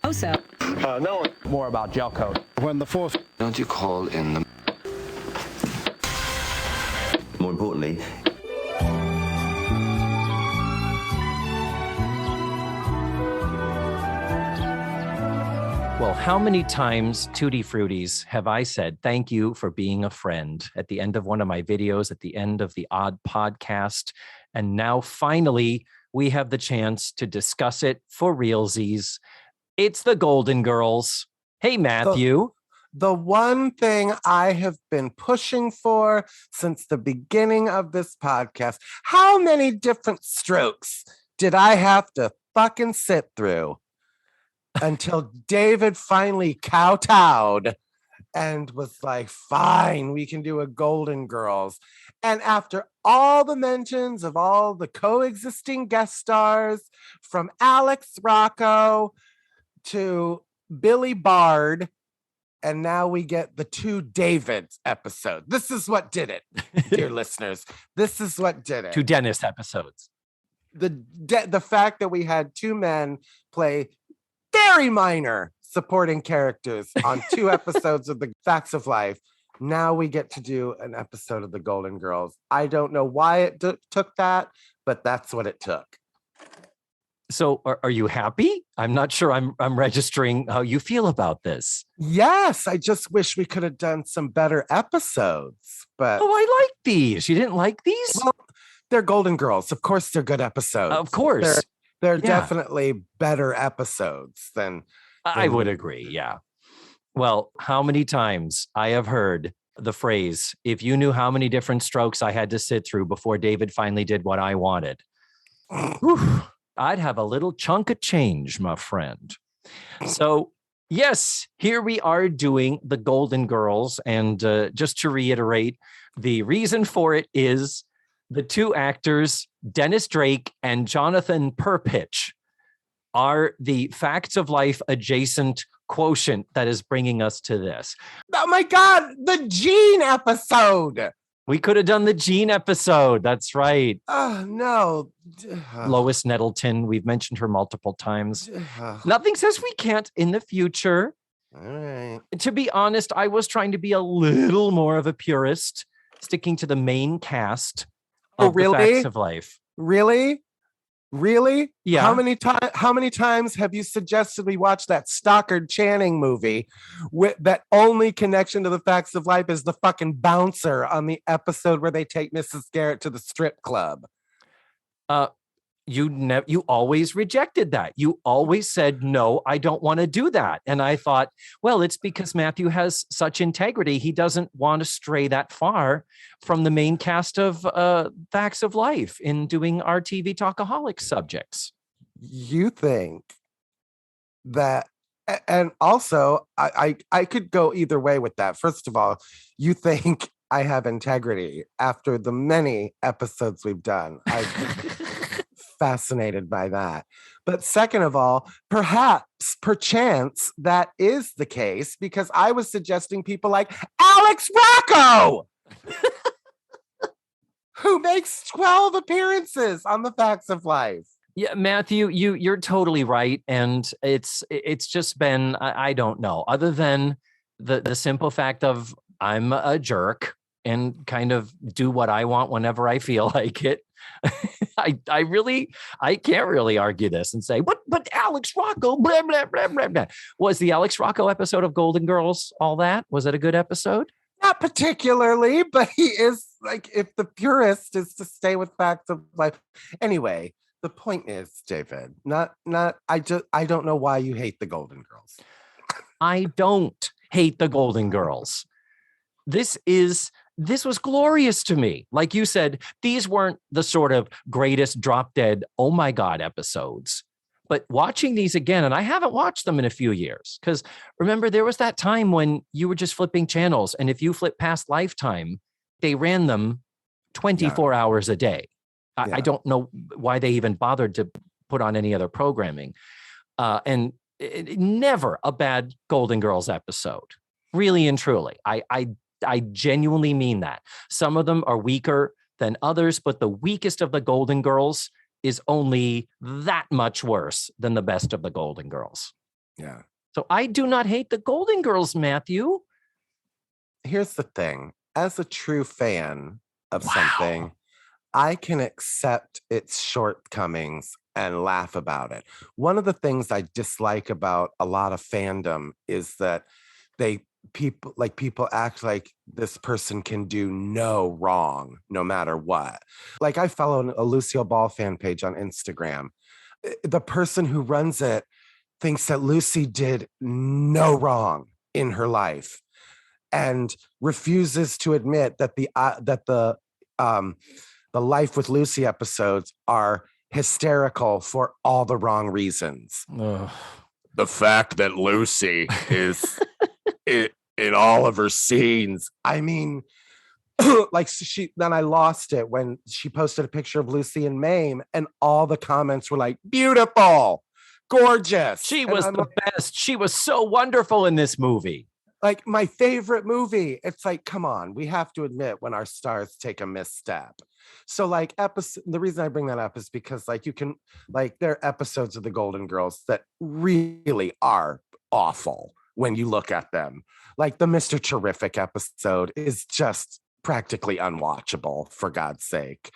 Also, no, more about gel coat. When the fourth... Don't you call in the... More importantly... Well, how many times, Tutti Fruities, have I said thank you for being a friend at the end of one of my videos, at the end of the Odd Podcast? And now finally, we have the chance to discuss it for realsies. It's the Golden Girls. Hey, Matthew. The one thing I have been pushing for since the beginning of this podcast. How many different strokes did I have to fucking sit through until David finally kowtowed and was like, fine, we can do a Golden Girls. And after all the mentions of all the coexisting guest stars, from Alex Rocco to Billy Bard, and now we get the two Davids episode. This is what did it, dear listeners. This is what did it. Two Dennis episodes. The fact that we had two men play very minor supporting characters on two episodes of the Facts of Life. Now we get to do an episode of the Golden Girls. I don't know why it took that, but that's what it took. So are you happy? I'm not sure I'm registering how you feel about this. Yes, I just wish we could have done some better episodes. But I like these. You didn't like these? Well, they're Golden Girls. Of course, they're good episodes. Of course. They're definitely better episodes than I would agree. Yeah. Well, how many times I have heard the phrase, if you knew how many different strokes I had to sit through before David finally did what I wanted. Whew, I'd have a little chunk of change, my friend. So, yes, here we are doing the Golden Girls. And just to reiterate, the reason for it is the two actors, Dennis Drake and Jonathan Perpich, are the Facts of Life adjacent quotient that is bringing us to this. Oh my God, the Gene episode. We could have done the Gene episode. That's right. Oh, no. Lois Nettleton. We've mentioned her multiple times. Nothing says we can't in the future. All right. To be honest, I was trying to be a little more of a purist, sticking to the main cast of the Facts of Life. Really? Yeah. How many times have you suggested we watch that Stockard Channing movie that only connection to the Facts of Life is the fucking bouncer on the episode where they take Mrs. Garrett to the strip club? You always rejected that. You always said, no, I don't want to do that. And I thought, well, it's because Matthew has such integrity. He doesn't want to stray that far from the main cast of Facts of Life in doing our TV Talkaholic subjects. You think that, and also I could go either way with that. First of all, you think I have integrity after the many episodes we've done. Fascinated by that. But second of all, perchance that is the case, because I was suggesting people like Alex Rocco, who makes 12 appearances on the Facts of Life. Yeah, Matthew, you're totally right. And it's just been, I don't know, other than the simple fact of I'm a jerk and kind of do what I want whenever I feel like it. I can't really argue this and say, but Alex Rocco, blah, blah, blah, blah, blah. Was the Alex Rocco episode of Golden Girls all that? Was it a good episode? Not particularly, but he is like, if the purist is to stay with Facts of Life. Anyway, the point is, David, I don't know why you hate the Golden Girls. I don't hate the Golden Girls. This was glorious to me. Like you said, these weren't the sort of greatest drop dead, oh my God episodes. But watching these again, and I haven't watched them in a few years, because remember, there was that time when you were just flipping channels. And if you flip past Lifetime, they ran them 24 hours a day. I don't know why they even bothered to put on any other programming. And never a bad Golden Girls episode. Really and truly. I genuinely mean that. Some of them are weaker than others, but the weakest of the Golden Girls is only that much worse than the best of the Golden Girls. Yeah. So I do not hate the Golden Girls, Matthew. Here's the thing. As a true fan of Wow. something, I can accept its shortcomings and laugh about it. One of the things I dislike about a lot of fandom is that people act like this person can do no wrong no matter what. Like, I follow a Lucille Ball fan page on Instagram. The person who runs it thinks that Lucy did no wrong in her life and refuses to admit that the Life with Lucy episodes are hysterical for all the wrong reasons. Ugh. The fact that Lucy is in all of her scenes. I mean, like, then I lost it when she posted a picture of Lucy and Mame, and all the comments were like, beautiful, gorgeous. She was the best. She was so wonderful in this movie. Like, my favorite movie. It's like, come on, we have to admit when our stars take a misstep. So, like, the reason I bring that up is because, like, there are episodes of the Golden Girls that really are awful when you look at them. Like, the Mr. Terrific episode is just practically unwatchable, for God's sake.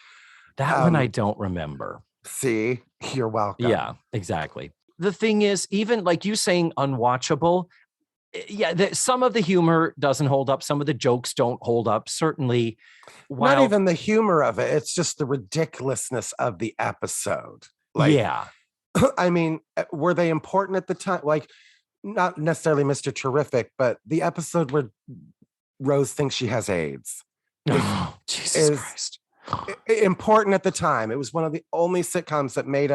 That one I don't remember. See, you're welcome. Yeah, exactly. The thing is, even like you saying unwatchable, yeah, some of the humor doesn't hold up. Some of the jokes don't hold up. Certainly, not even the humor of it. It's just the ridiculousness of the episode. Like, yeah. I mean, were they important at the time? Like, not necessarily Mr. Terrific, but the episode where Rose thinks she has AIDS. Jesus Christ. Important at the time. It was one of the only sitcoms that made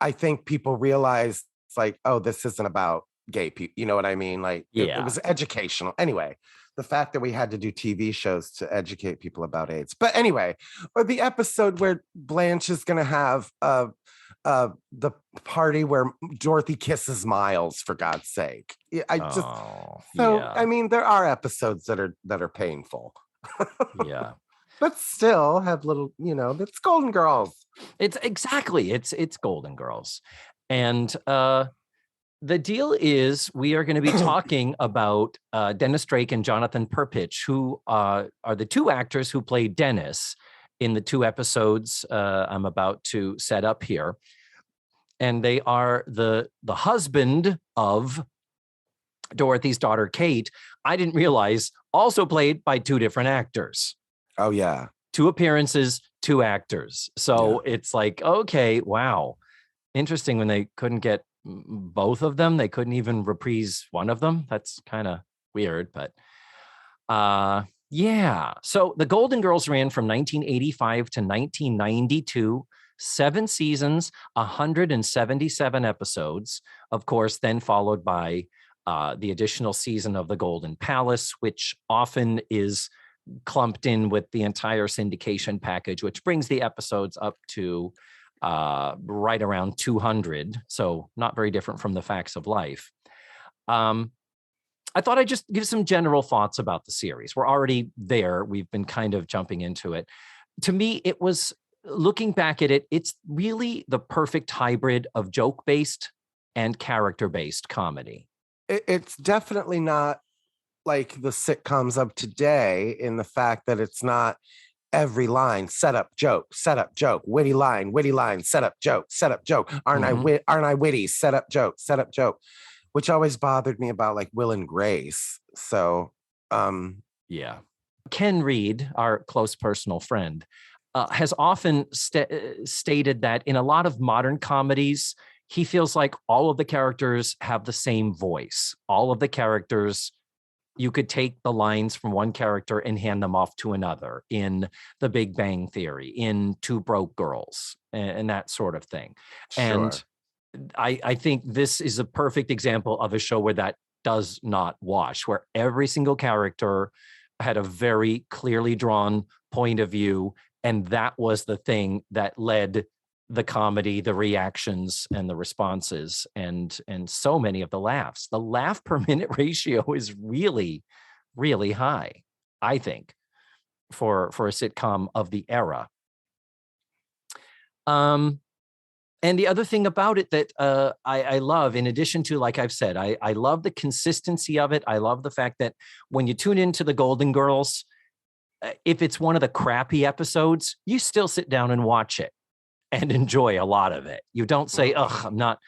I think people realize, like, oh, this isn't about gay people. You know what I mean? Like, it was educational. Anyway, the fact that we had to do TV shows to educate people about AIDS. But anyway, or the episode where Blanche is going to have the party where Dorothy kisses Miles, for God's sake. I mean, there are episodes that are painful. Yeah. But still have little, it's Golden Girls. It's Golden Girls. And the deal is we are going to be talking about Dennis Drake and Jonathan Perpich, who are the two actors who played Dennis in the two episodes I'm about to set up here. And they are the husband of Dorothy's daughter, Kate. I didn't realize also played by two different actors. Oh, yeah. 2 appearances, 2 actors. So it's like, okay, wow. Interesting when they couldn't get both of them. They couldn't even reprise one of them. That's kind of weird, but yeah. So the Golden Girls ran from 1985 to 1992, 7 seasons, 177 episodes, of course, then followed by the additional season of the Golden Palace, which often is clumped in with the entire syndication package, which brings the episodes up to right around 200. So not very different from the Facts of Life. I thought I'd just give some general thoughts about the series. We're already there. We've been kind of jumping into it. To me, it was, looking back at it, it's really the perfect hybrid of joke-based and character-based comedy. It's definitely not like the sitcoms of today in the fact that it's not every line set up joke, witty line, set up joke. Aren't I witty, set up joke, which always bothered me about like Will and Grace. So yeah. Ken Reed, our close personal friend, has often stated that in a lot of modern comedies, he feels like all of the characters have the same voice. All of the characters, you could take the lines from one character and hand them off to another in The Big Bang Theory, in Two Broke Girls, and that sort of thing. Sure. And I think this is a perfect example of a show where that does not wash, where every single character had a very clearly drawn point of view. And that was the thing that led the comedy, the reactions, and the responses, and so many of the laughs. The laugh per minute ratio is really, really high, I think, for a sitcom of the era. And the other thing about it that I love, in addition to, like I've said, I love the consistency of it. I love the fact that when you tune into the Golden Girls, if it's one of the crappy episodes, you still sit down and watch it and enjoy a lot of it. You don't say, ugh, I'm not,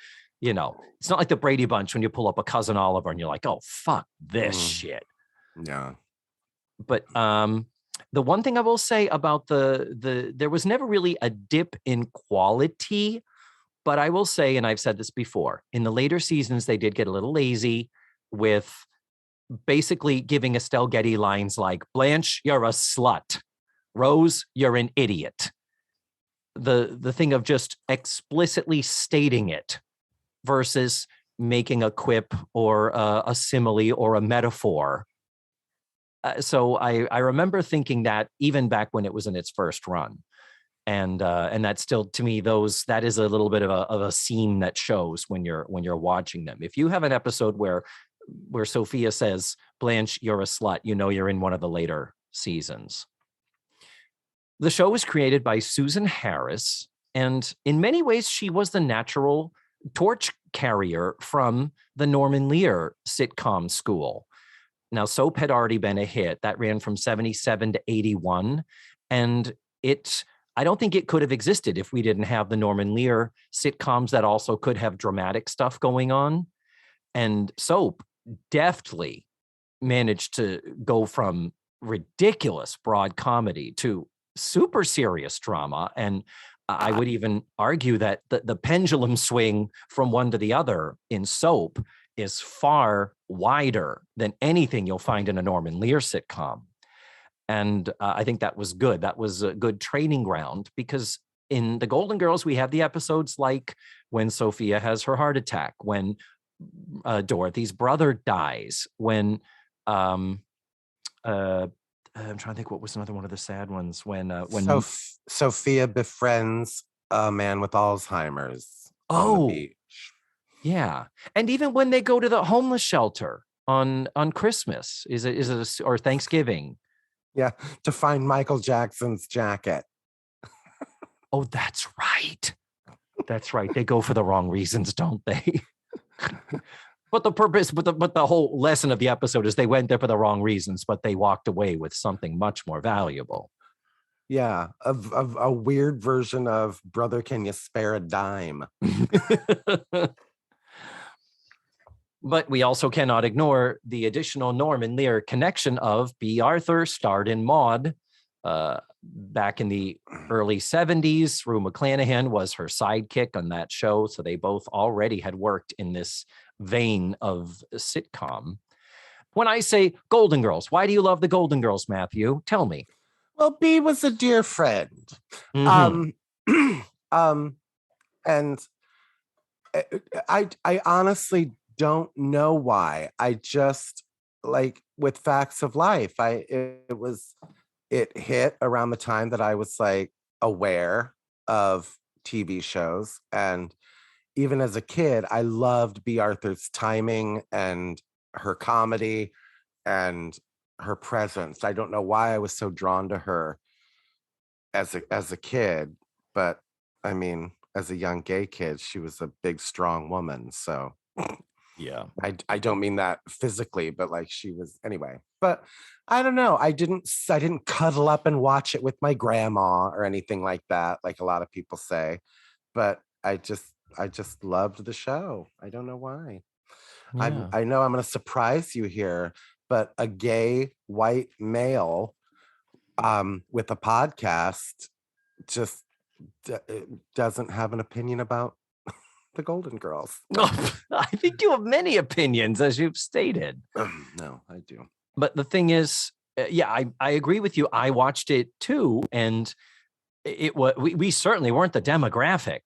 it's not like the Brady Bunch when you pull up a Cousin Oliver and you're like, oh, fuck this shit. Yeah. But the one thing I will say about there was never really a dip in quality. But I will say, and I've said this before, in the later seasons, they did get a little lazy with basically giving Estelle Getty lines like, Blanche, you're a slut. Rose, you're an idiot. The thing of just explicitly stating it versus making a quip or a simile or a metaphor. So I remember thinking that even back when it was in its first run. And that's still, to me, that is a little bit of a scene that shows when you're watching them. If you have an episode where Sophia says, Blanche, you're a slut, you're in one of the later seasons. The show was created by Susan Harris, and in many ways, she was the natural torch carrier from the Norman Lear sitcom school. Now, Soap had already been a hit. That ran from 77 to 81, and I don't think it could have existed if we didn't have the Norman Lear sitcoms that also could have dramatic stuff going on. And Soap deftly managed to go from ridiculous broad comedy to super serious drama. And I would even argue that the pendulum swing from one to the other in Soap is far wider than anything you'll find in a Norman Lear sitcom. And I think that was good. That was a good training ground, because in the Golden Girls, we have the episodes like when Sophia has her heart attack, when Dorothy's brother dies, when I'm trying to think what was another one of the sad ones, when Sophia befriends a man with Alzheimer's on the beach. Yeah. And even when they go to the homeless shelter on Christmas, or Thanksgiving. Yeah, to find Michael Jackson's jacket. Oh, that's right. That's right. They go for the wrong reasons, don't they? But the whole lesson of the episode is they went there for the wrong reasons, but they walked away with something much more valuable. Yeah, of a weird version of Brother, Can You Spare a Dime? But we also cannot ignore the additional Norman Lear connection of B. Arthur starred in Maude back in the early 70s. Rue McClanahan was her sidekick on that show. So they both already had worked in this vein of sitcom. When I say Golden Girls, why do you love the Golden Girls, Matthew? Tell me. Well, B was a dear friend. Mm-hmm. And I honestly don't know why. I just, like, with Facts of Life, it hit around the time that I was like aware of TV shows. And even as a kid, I loved B. Arthur's timing and her comedy and her presence. I don't know why I was so drawn to her as a kid, but I mean, as a young gay kid, she was a big, strong woman. So yeah, I don't mean that physically, but like she was anyway. But I don't know. I didn't cuddle up and watch it with my grandma or anything like that, like a lot of people say. But I just loved the show. I don't know why. Yeah. I know I'm going to surprise you here, but a gay white male with a podcast just doesn't have an opinion about the Golden Girls. I think you have many opinions, as you've stated. No, I do. But the thing is, I agree with you. I watched it too, and we certainly weren't the demographic.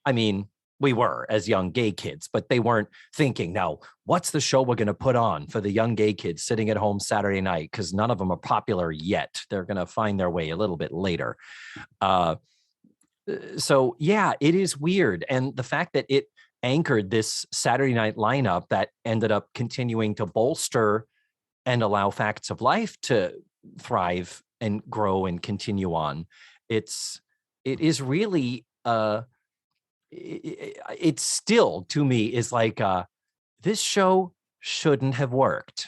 I mean, we were as young gay kids, but they weren't thinking, now, what's the show we're going to put on for the young gay kids sitting at home Saturday night? Because none of them are popular yet. They're going to find their way a little bit later. So, yeah, it is weird. And the fact that it anchored this Saturday night lineup that ended up continuing to bolster and allow Facts of Life to thrive and grow and continue on. It is really it still to me is like this show shouldn't have worked.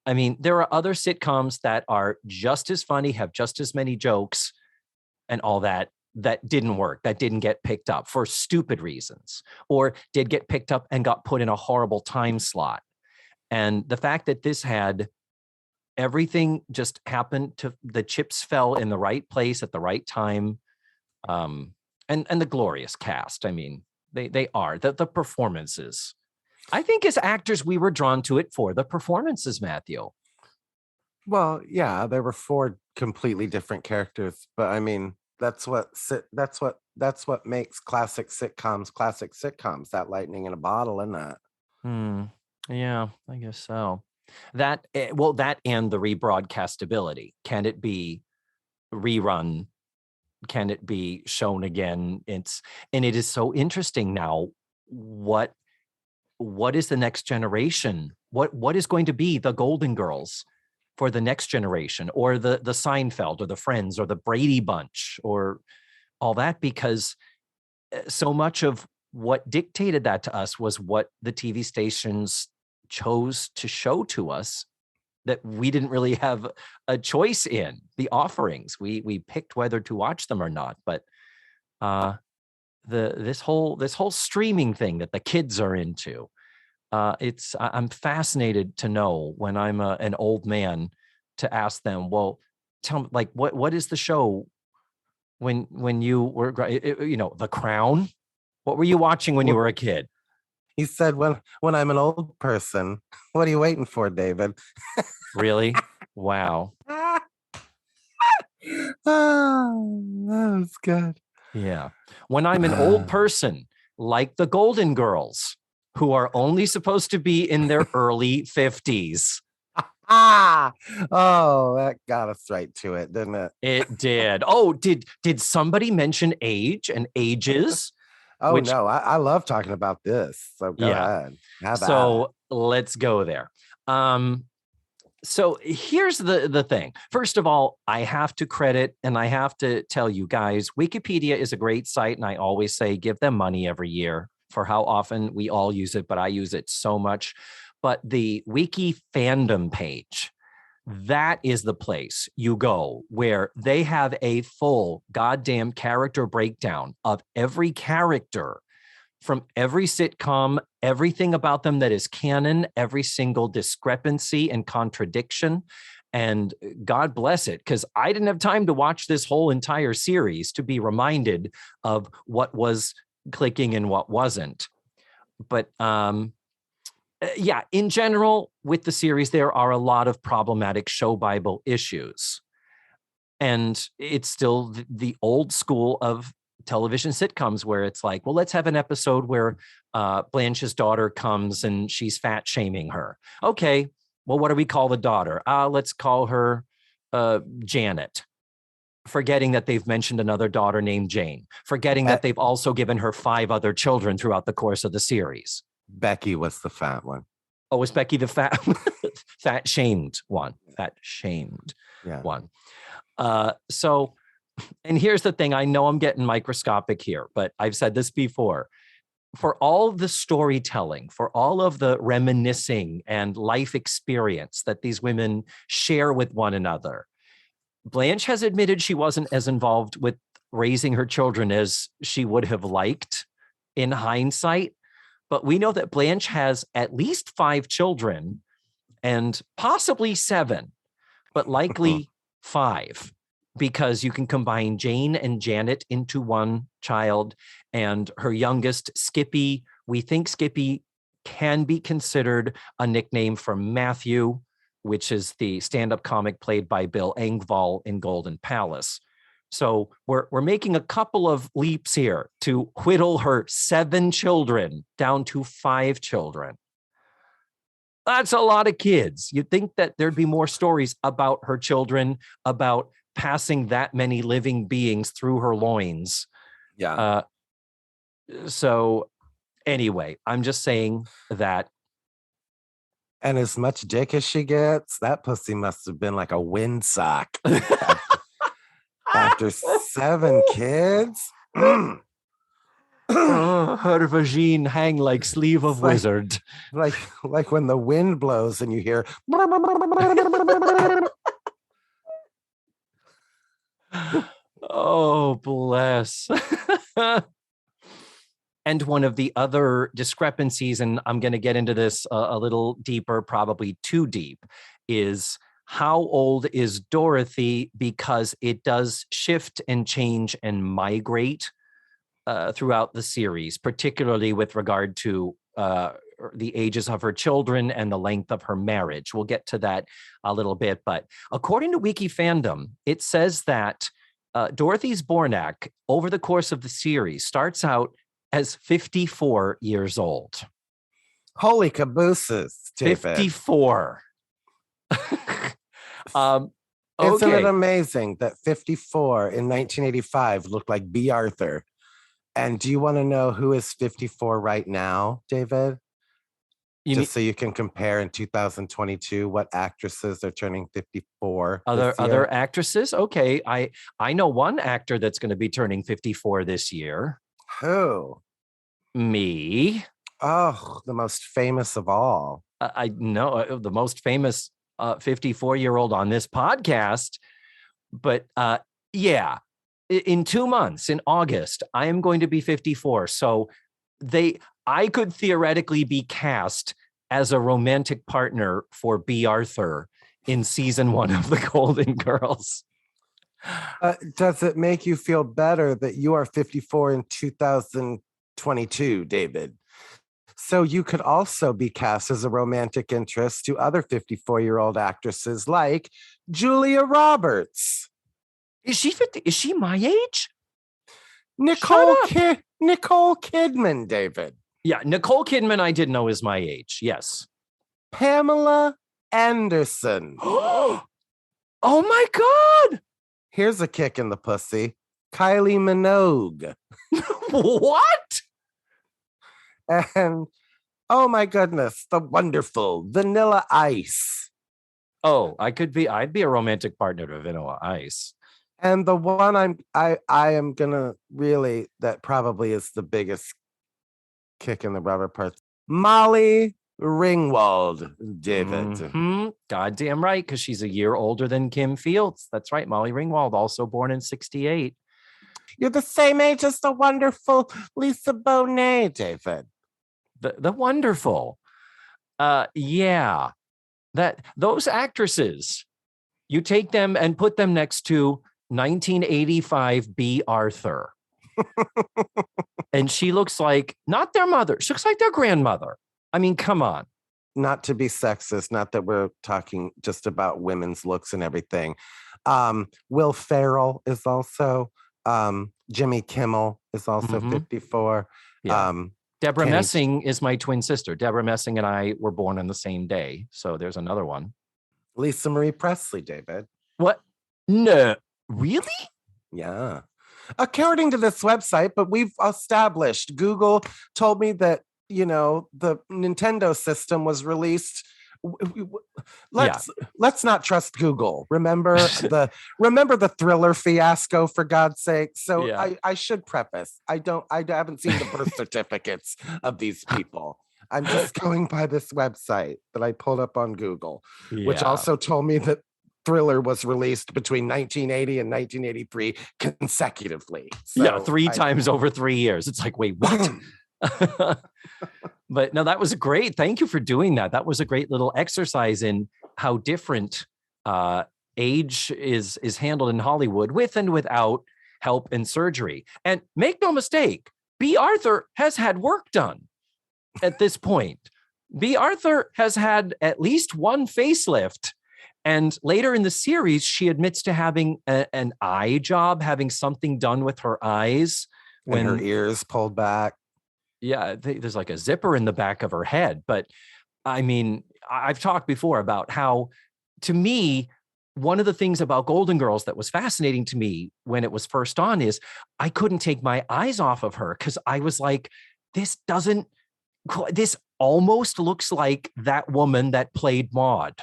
I mean, there are other sitcoms that are just as funny, have just as many jokes and all that didn't work, that didn't get picked up for stupid reasons, or did get picked up and got put in a horrible time slot. And the fact that this had everything just happened to, the chips fell in the right place at the right time. And the glorious cast. I mean, they are the performances. I think as actors, we were drawn to it for the performances, Matthew. Well, yeah, there were 4 completely different characters, but I mean, that's what makes classic sitcoms, that lightning in a bottle, isn't it? Yeah, I guess so. That and the rebroadcastability. Can it be rerun? Can it be shown again? And it is so interesting now. What is the next generation? What is going to be the Golden Girls for the next generation, or the Seinfeld, or the Friends, or the Brady Bunch, or all that? Because so much of what dictated that to us was what the TV stations chose to show to us, that we didn't really have a choice in the offerings. We picked whether to watch them or not. But this whole streaming thing that the kids are into, I'm fascinated to know when I'm an old man to ask them, well, tell me, like, what is the show when you were, The Crown? What were you watching when you were a kid? He said, when I'm an old person. What are you waiting for, David? Really? Wow. Oh, that was good. Yeah. When I'm an old person, like the Golden Girls, who are only supposed to be in their early 50s. Oh, that got us right to it, didn't it? It did. Oh, did somebody mention age and ages? Oh, no, I love talking about this. So go ahead. So let's go there. So here's the thing. First of all, I have to credit and I have to tell you guys, Wikipedia is a great site. And I always say, give them money every year for how often we all use it, but I use it so much. But the Wiki fandom page, that is the place you go where they have a full goddamn character breakdown of every character from every sitcom, everything about them that is canon, every single discrepancy and contradiction. And God bless it, because I didn't have time to watch this whole entire series to be reminded of what was clicking and what wasn't. But yeah, in general, with the series, there are a lot of problematic show Bible issues. And it's still the old school of television sitcoms where it's like, well, let's have an episode where Blanche's daughter comes and she's fat shaming her. Okay, well, what do we call the daughter? Let's call her Janet. Forgetting that they've mentioned another daughter named Jane. Forgetting that they've also given her 5 other children throughout the course of the series. Becky was the fat one. Oh, was Becky the fat shamed one? Fat shamed one. So, and here's the thing. I know I'm getting microscopic here, but I've said this before. For all the storytelling, for all of the reminiscing and life experience that these women share with one another, Blanche has admitted she wasn't as involved with raising her children as she would have liked in hindsight. But we know that Blanche has at least 5 children and possibly 7, but likely 5, because you can combine Jane and Janet into one child, and her youngest, Skippy. We think Skippy can be considered a nickname for Matthew, which is the stand-up comic played by Bill Engvall in Golden Palace. So we're making a couple of leaps here to whittle her 7 children down to 5 children. That's a lot of kids. You'd think that there'd be more stories about her children, about passing that many living beings through her loins. Yeah. So anyway, I'm just saying that. And as much dick as she gets, that pussy must have been like a windsock. After 7 kids. Her vagine hang like sleeve of like- wizard. like when the wind blows and you hear Oh, bless. And one of the other discrepancies, and I'm going to get into this a little deeper, probably too deep, is how old is Dorothy? Because it does shift and change and migrate throughout the series, particularly with regard to the ages of her children and the length of her marriage. We'll get to that a little bit. But according to Wiki Fandom, it says that Dorothy's Bornak, over the course of the series, starts out as 54 years old. holy cabooses, David. 54. Isn't Okay. it amazing that 54 in 1985 looked like B. Arthur? And do you want to know who is 54 right now, David? So you can compare in 2022 what actresses are turning 54. Other actresses? Okay. I know one actor that's going to be turning 54 this year. Who? Me. Oh, the most famous of all. I know the most famous 54-year-old on this podcast. But yeah, in 2 months, in August, I am going to be 54. So I could theoretically be cast as a romantic partner for B. Arthur in season 1 of The Golden Girls. Does it make you feel better that you are 54 in 2022, David? So you could also be cast as a romantic interest to other 54-year-old actresses like Julia Roberts. Is she 50? Is she my age? Nicole Kidman, David. Yeah, Nicole Kidman, I did know is my age. Yes. Pamela Anderson. Oh my God. Here's a kick in the pussy. Kylie Minogue. What? And oh my goodness, the wonderful Vanilla Ice. Oh, I'd be a romantic partner to Vanilla Ice. And the one I am gonna really, that probably is the biggest kick in the rubber parts. Molly Ringwald, David. Mm-hmm. Goddamn right, because she's a year older than Kim Fields. That's right, Molly Ringwald, also born in 1968. You're the same age as the wonderful Lisa Bonet, David. The wonderful. Yeah. Those actresses, you take them and put them next to 1985 B. Arthur. And she looks like not their mother. She looks like their grandmother. I mean, come on. Not to be sexist, not that we're talking just about women's looks and everything. Will Ferrell is also, Jimmy Kimmel is also 54. Yeah. Deborah Kenny- Messing is my twin sister. Deborah Messing and I were born on the same day. So there's another one. Lisa Marie Presley, David. What? No. Really? Yeah. According to this website, but we've established, Google told me that, the Nintendo system was released. Let's not trust Google. Remember the Thriller fiasco, for God's sake. So Yeah. I should preface. I haven't seen the birth certificates of these people. I'm just going by this website that I pulled up on Google, which Yeah. also told me that Thriller was released between 1980 and 1983 consecutively. So three times over 3 years. It's like, wait, what? But no, that was great. Thank you for doing that. That was a great little exercise in how different age is handled in Hollywood, with and without help and surgery. And make no mistake, B. Arthur has had work done at this point. B. Arthur has had at least one facelift. And later in the series, she admits to having an eye job, having something done with her eyes. When her ears pulled back. Yeah, there's like a zipper in the back of her head. But I mean, I've talked before about how, to me, one of the things about Golden Girls that was fascinating to me when it was first on is I couldn't take my eyes off of her because I was like, this almost looks like that woman that played Maude,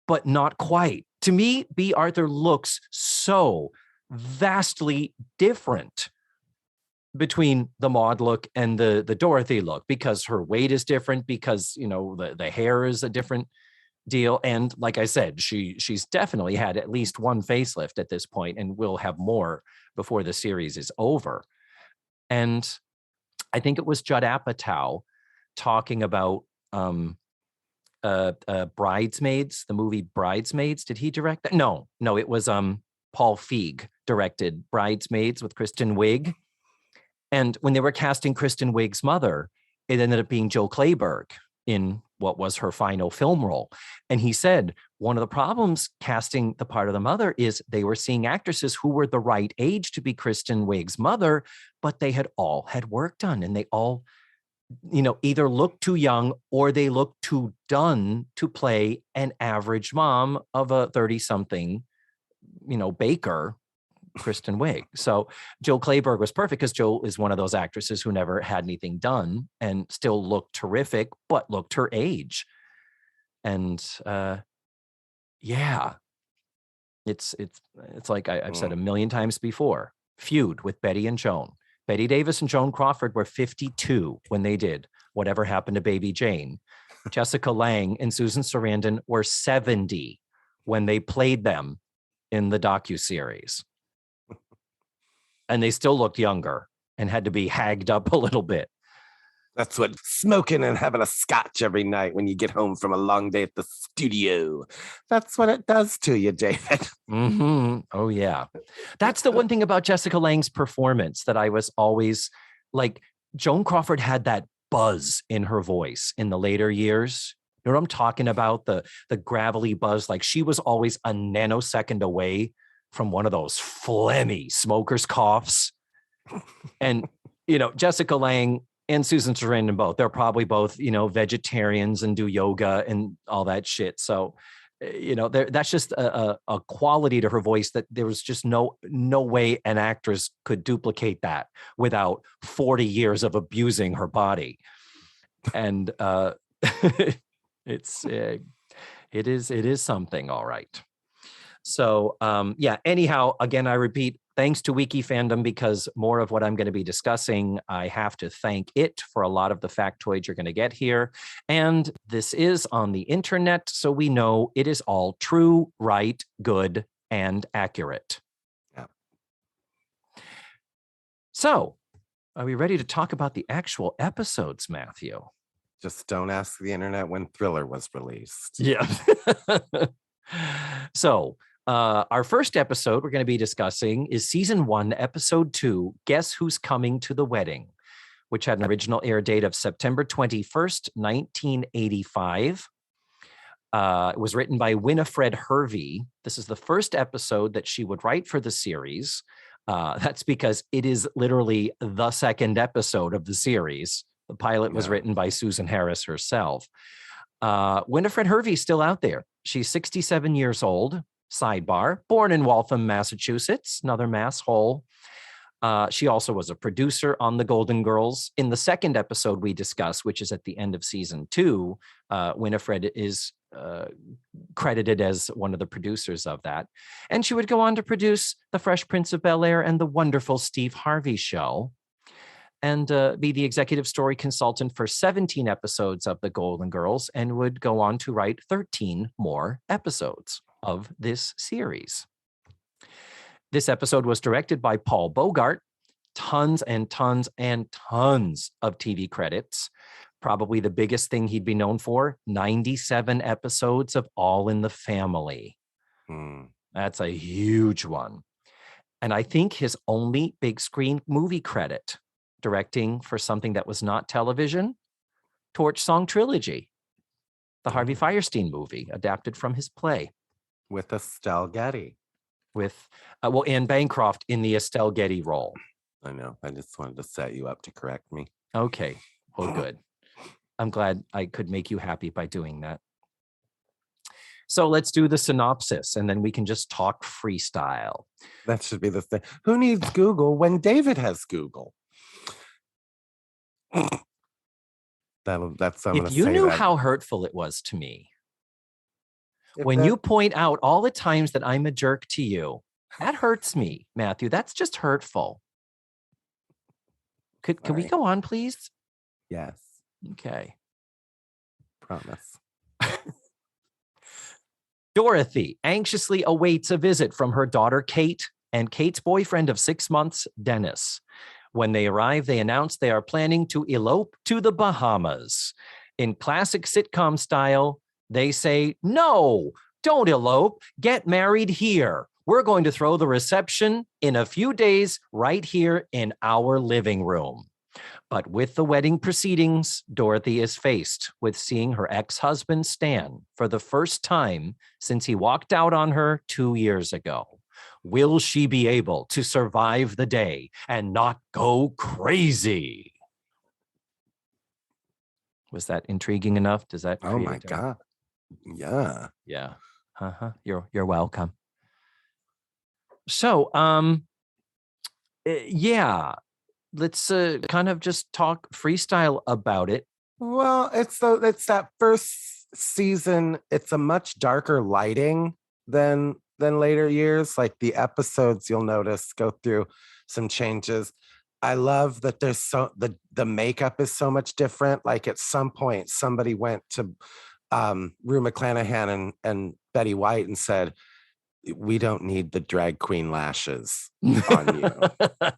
but not quite. To me, B. Arthur looks so vastly different between the Maud look and the Dorothy look, because her weight is different, because, you know, the hair is a different deal. And like I said, she's definitely had at least one facelift at this point, and will have more before the series is over. And I think it was Judd Apatow talking about Bridesmaids, the movie Bridesmaids. Did he direct that? No, it was Paul Feig directed Bridesmaids with Kristen Wiig. And when they were casting Kristen Wiig's mother, it ended up being Joe Clayburgh in what was her final film role. And he said one of the problems casting the part of the mother is they were seeing actresses who were the right age to be Kristen Wiig's mother, but they had all had work done, and they all, you know, either looked too young or they looked too done to play an average mom of a 30-something, you know, baker, Kristen Wiig. So Joe Clayburgh was perfect, because Joe is one of those actresses who never had anything done and still looked terrific, but looked her age. And yeah, it's like I've said a million times before, Feud with Betty and Joan. Betty Davis and Joan Crawford were 52 when they did Whatever Happened to Baby Jane. Jessica Lange and Susan Sarandon were 70 when they played them in the docuseries. And they still looked younger and had to be hagged up a little bit. That's what smoking and having a scotch every night when you get home from a long day at the studio. That's what it does to you, David. Mm-hmm. Oh, yeah. That's the one thing about Jessica Lange's performance that I was always like, Joan Crawford had that buzz in her voice in the later years. You know what I'm talking about? The gravelly buzz. Like, she was always a nanosecond away from one of those phlegmy smoker's coughs. And, you know, Jessica Lange and Susan Sarandon both, they're probably both, you know, vegetarians and do yoga and all that shit. So, you know, that's just a quality to her voice that there was just no way an actress could duplicate that without 40 years of abusing her body. And it is something, all right. So, yeah, anyhow, again, I repeat, thanks to Wiki Fandom, because more of what I'm going to be discussing, I have to thank it for a lot of the factoids you're going to get here. And this is on the internet, so we know it is all true, right, good, and accurate. Yeah. So, are we ready to talk about the actual episodes, Matthew? Just don't ask the internet when Thriller was released. Yeah. So, our first episode we're going to be discussing is season 1, episode 2, Guess Who's Coming to the Wedding, which had an original air date of September 21st, 1985. It was written by Winifred Hervey. This is the first episode that she would write for the series. That's because it is literally the second episode of the series. The pilot was written by Susan Harris herself. Winifred Hervey's still out there. She's 67 years old. Sidebar, born in Waltham, Massachusetts, another Mass hole. She also was a producer on The Golden Girls. In the second episode we discuss, which is at the end of season 2, Winifred is credited as one of the producers of that. And she would go on to produce The Fresh Prince of Bel-Air and The Wonderful Steve Harvey Show, and be the executive story consultant for 17 episodes of The Golden Girls, and would go on to write 13 more episodes of this series. This episode was directed by Paul Bogart. Tons and tons and tons of TV credits. Probably the biggest thing he'd be known for, 97 episodes of All in the Family. That's a huge one. And I think his only big screen movie credit, directing for something that was not television, Torch Song Trilogy, the Harvey Fierstein movie, adapted from his play. With Estelle Getty. With, Anne Bancroft in the Estelle Getty role. I know. I just wanted to set you up to correct me. Okay. Well, good. I'm glad I could make you happy by doing that. So let's do the synopsis, and then we can just talk freestyle. That should be the thing. Who needs Google when David has Google? That's If you knew how hurtful it was to me, when you point out all the times that I'm a jerk to you, that hurts me, Matthew. That's just hurtful. Can we Sorry. go on, please? Yes, Okay. promise. Dorothy anxiously awaits a visit from her daughter, Kate, and Kate's boyfriend of 6 months, Dennis. When they arrive, they announce they are planning to elope to the Bahamas. In classic sitcom style, they say, "No, don't elope. Get married here. We're going to throw the reception in a few days right here in our living room." But with the wedding proceedings, Dorothy is faced with seeing her ex-husband Stan for the first time since he walked out on her 2 years ago. Will she be able to survive the day and not go crazy? Was that intriguing enough? Does that? Oh my create a- God. Yeah. Yeah. You're welcome. So, yeah, let's kind of just talk freestyle about it. Well, it's that first season. It's a much darker lighting than later years. Like the episodes, you'll notice go through some changes. I love that there's the makeup is so much different. Like at some point, somebody went to Rue McClanahan and Betty White and said, "We don't need the drag queen lashes on you.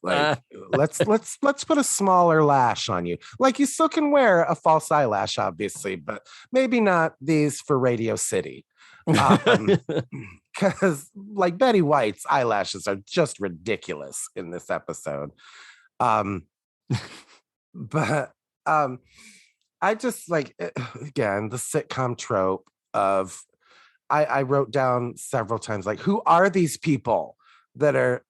Like let's put a smaller lash on you. Like you still can wear a false eyelash, obviously, but maybe not these for Radio City." Because like Betty White's eyelashes are just ridiculous in this episode. But I just like again the sitcom trope of I wrote down several times like who are these people that are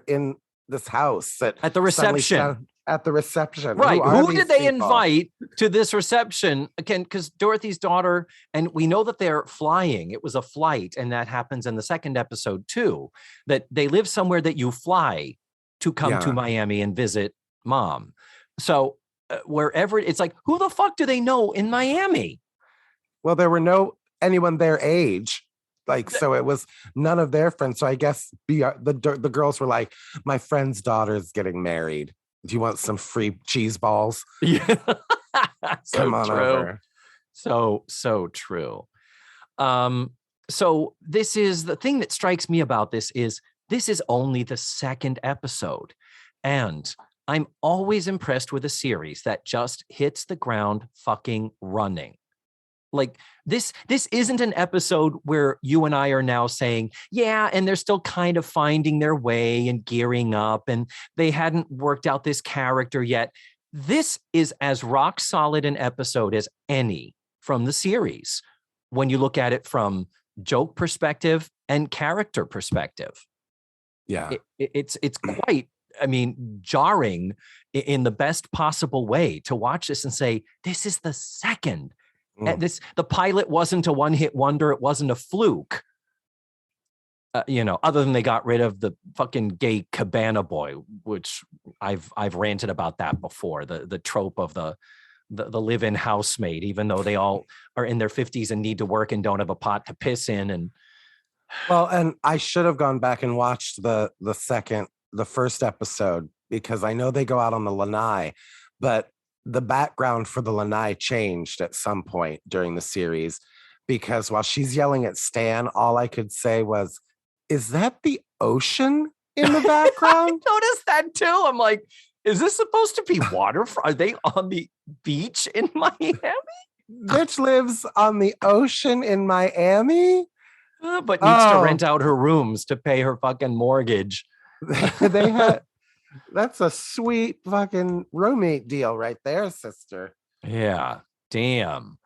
in this house At the reception. at the reception? Right. are Who these did they people? invite to this reception? Again, because Dorothy's daughter, and we know that they're flying. It was a flight, and that happens in the second episode too, that they live somewhere that you fly to come to Yeah. Miami and visit mom. So wherever, it's like, who the fuck do they know in Miami? Well, there were no anyone their age. Like, so it was none of their friends. So I guess the girls were like, "My friend's daughter's getting married. Do you want some free cheese balls? Yeah. Come on over." So true. So this is the thing that strikes me about this is only the second episode. And I'm always impressed with a series that just hits the ground fucking running. Like this isn't an episode where you and I are now saying, yeah, and they're still kind of finding their way and gearing up, and they hadn't worked out this character yet. This is as rock solid an episode as any from the series when you look at it from joke perspective and character perspective. Yeah. It's quite, I mean, jarring in the best possible way to watch this and say, this is the second. The pilot wasn't a one-hit wonder. It wasn't a fluke. Other than they got rid of the fucking gay cabana boy, which I've ranted about that before. The trope of the live-in housemaid, even though they all are in their 50s and need to work and don't have a pot to piss in. And well, and I should have gone back and watched the first episode because I know they go out on the lanai, but the background for the lanai changed at some point during the series because while she's yelling at Stan, all I could say was, "Is that the ocean in the background?" I noticed that too. I'm like, is this supposed to be water? Are they on the beach in Miami? Bitch lives on the ocean in Miami, but needs to rent out her rooms to pay her fucking mortgage. They had. That's a sweet fucking roommate deal right there, sister. Yeah, damn.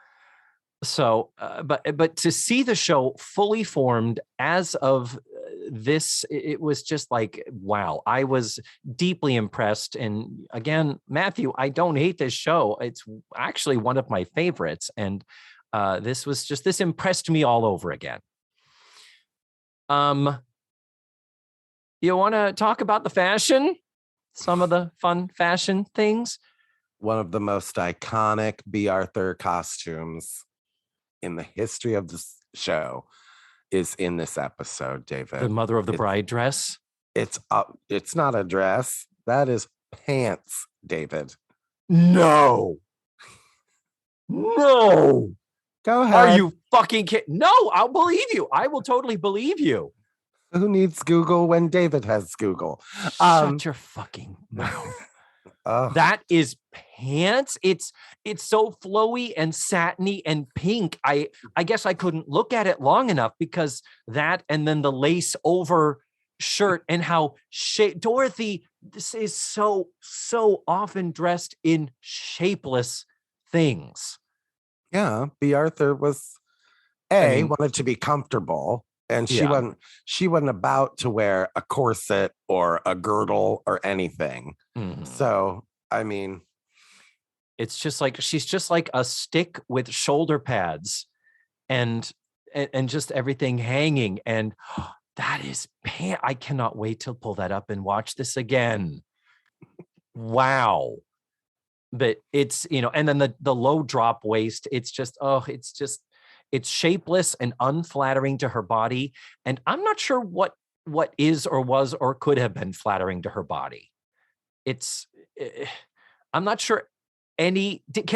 So, but to see the show fully formed as of this, it was just like, wow, I was deeply impressed. And again, Matthew, I don't hate this show. It's actually one of my favorites. And this impressed me all over again. You want to talk about the fashion? Some of the fun fashion things. One of the most iconic B. Arthur costumes in the history of this show is in this episode, David. The mother of the bride dress. It's not a dress. That is pants, David. No. No. Go ahead. Are you fucking kidding? No, I'll believe you. I will totally believe you. Who needs Google when David has Google? Shut your fucking mouth. That is pants. It's so flowy and satiny and pink. I guess I couldn't look at it long enough because that and then the lace over shirt and how Dorothy, this is so often dressed in shapeless things. Yeah, B. Arthur was wanted to be comfortable, and she wasn't about to wear a corset or a girdle or anything. Mm-hmm. So I mean, it's just like she's just like a stick with shoulder pads and just everything hanging. And that is I cannot wait to pull that up and watch this again. Wow. But it's, and then the low drop waist, it's just, it's shapeless and unflattering to her body. And I'm not sure what is or was or could have been flattering to her body. I'm not sure can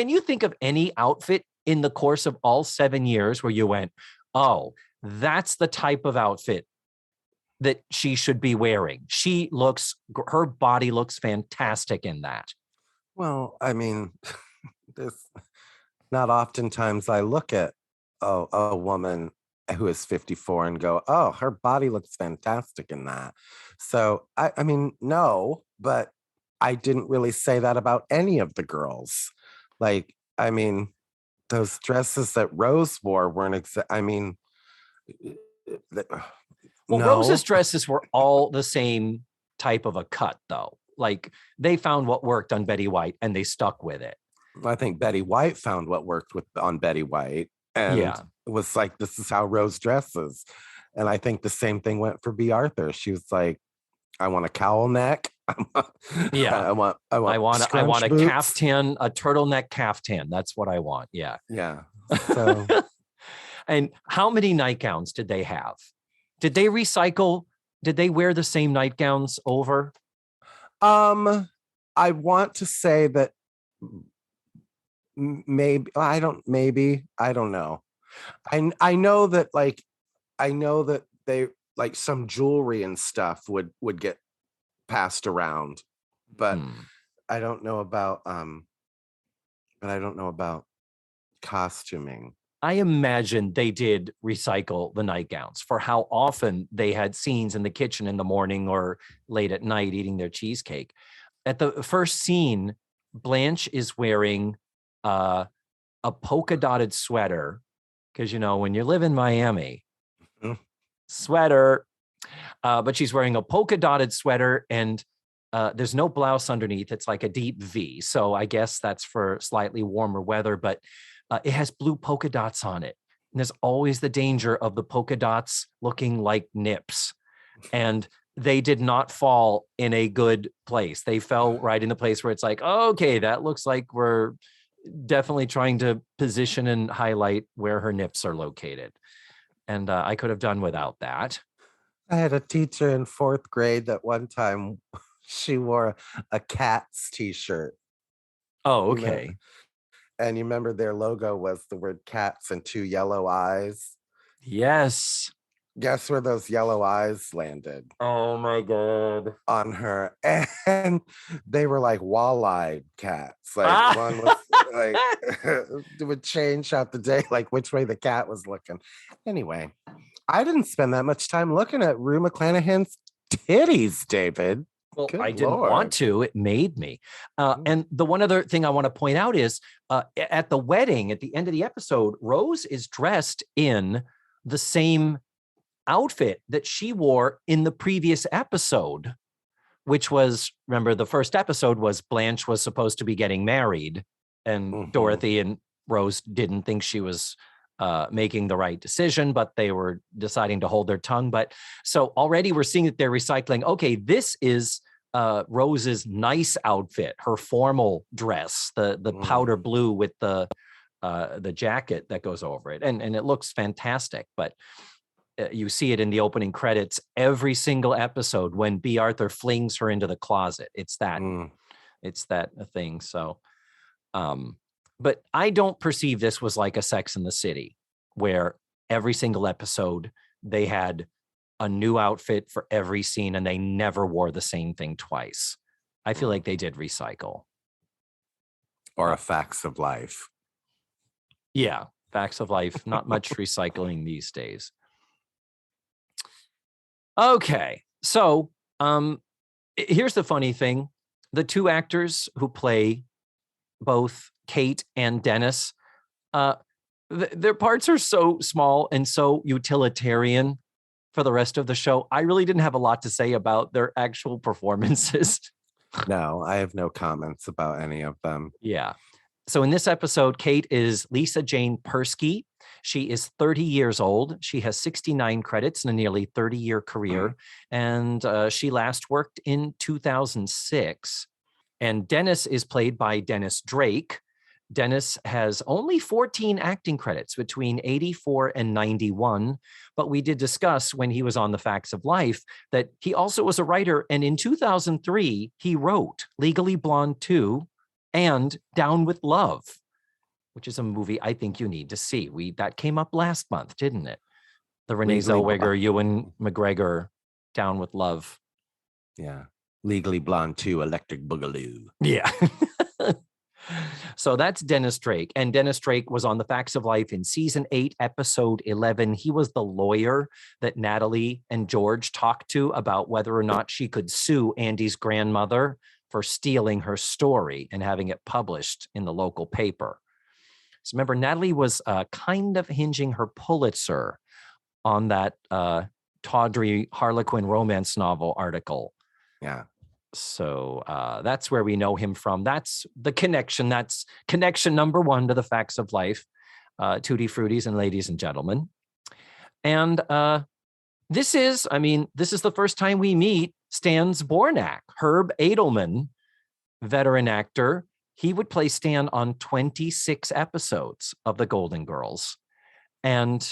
you think of any outfit in the course of all 7 years where you went, oh, that's the type of outfit that she should be wearing? Her body looks fantastic in that. Well, I mean, there's not oftentimes I look at a woman who is 54 and go, oh, her body looks fantastic in that. So, I mean, no, but I didn't really say that about any of the girls. Like, I mean, those dresses that Rose wore weren't Rose's dresses were all the same type of a cut, though. Like, they found what worked on Betty White and they stuck with it. I think Betty White found what worked on Betty White, and it was like, this is how Rose dresses. And I think the same thing went for B. Arthur. She was like, I want a cowl neck. I want a boots. Caftan, a turtleneck caftan. That's what I want. Yeah. Yeah. So. And how many nightgowns did they have? Did they recycle? Did they wear the same nightgowns over? I want to say that maybe I don't know. I know that they like some jewelry and stuff would get passed around, but I don't know about costuming. I imagine they did recycle the nightgowns for how often they had scenes in the kitchen in the morning or late at night eating their cheesecake. At the first scene, Blanche is wearing a polka dotted sweater because, when you live in Miami, sweater, but she's wearing a polka dotted sweater and there's no blouse underneath. It's like a deep V. So I guess that's for slightly warmer weather, but it has blue polka dots on it. And there's always the danger of the polka dots looking like nips. And they did not fall in a good place. They fell right in the place where it's like, okay, that looks like we're definitely trying to position and highlight where her nips are located. And I could have done without that. I had a teacher in 4th grade that one time she wore a Cats t-shirt. Oh, okay. And you remember their logo was the word cats and 2 yellow eyes? Yes. Guess where those yellow eyes landed? Oh my God. On her. And they were like wall-eyed cats. Like one was like, it would change throughout the day, like which way the cat was looking. Anyway, I didn't spend that much time looking at Rue McClanahan's titties, David. Well, I didn't want to. It made me. And the one other thing I want to point out is at the wedding, at the end of the episode, Rose is dressed in the same outfit that she wore in the previous episode, which was, remember, the first episode was Blanche was supposed to be getting married and Dorothy and Rose didn't think she was making the right decision, but they were deciding to hold their tongue. But so already we're seeing that they're recycling. Okay, this is Rose's nice outfit, her formal dress, the powder blue with the jacket that goes over it. And it looks fantastic, but you see it in the opening credits every single episode when B. Arthur flings her into the closet. It's that It's that thing. So, but I don't perceive this was like a Sex in the City where every single episode they had a new outfit for every scene and they never wore the same thing twice. I feel like they did recycle. Or a Facts of Life. Yeah. Facts of Life. Not much recycling these days. Okay. So here's the funny thing. The two actors who play both Kate and Dennis, their parts are so small and so utilitarian for the rest of the show. I really didn't have a lot to say about their actual performances. No, I have no comments about any of them. Yeah. So in this episode, Kate is Lisa Jane Persky. She is 30 years old. She has 69 credits in a nearly 30-year career. And she last worked in 2006. And Dennis is played by Dennis Drake. Dennis has only 14 acting credits between 84 and 91. But we did discuss when he was on The Facts of Life that he also was a writer. And in 2003, he wrote Legally Blonde 2 and Down with Love, which is a movie I think you need to see. That came up last month, didn't it? The Renee Zellweger, Ewan McGregor, Down with Love. Yeah. Legally Blonde 2, Electric Boogaloo. Yeah. So that's Dennis Drake. And Dennis Drake was on The Facts of Life in season 8, episode 11. He was the lawyer that Natalie and George talked to about whether or not she could sue Andy's grandmother for stealing her story and having it published in the local paper. So remember, Natalie was kind of hinging her Pulitzer on that tawdry Harlequin romance novel article. Yeah. So that's where we know him from. That's the connection. That's connection number 1 to The Facts of Life, Tutti Fruities and ladies and gentlemen. And this is the first time we meet Stan Zbornak, Herb Edelman, veteran actor. He would play Stan on 26 episodes of The Golden Girls. And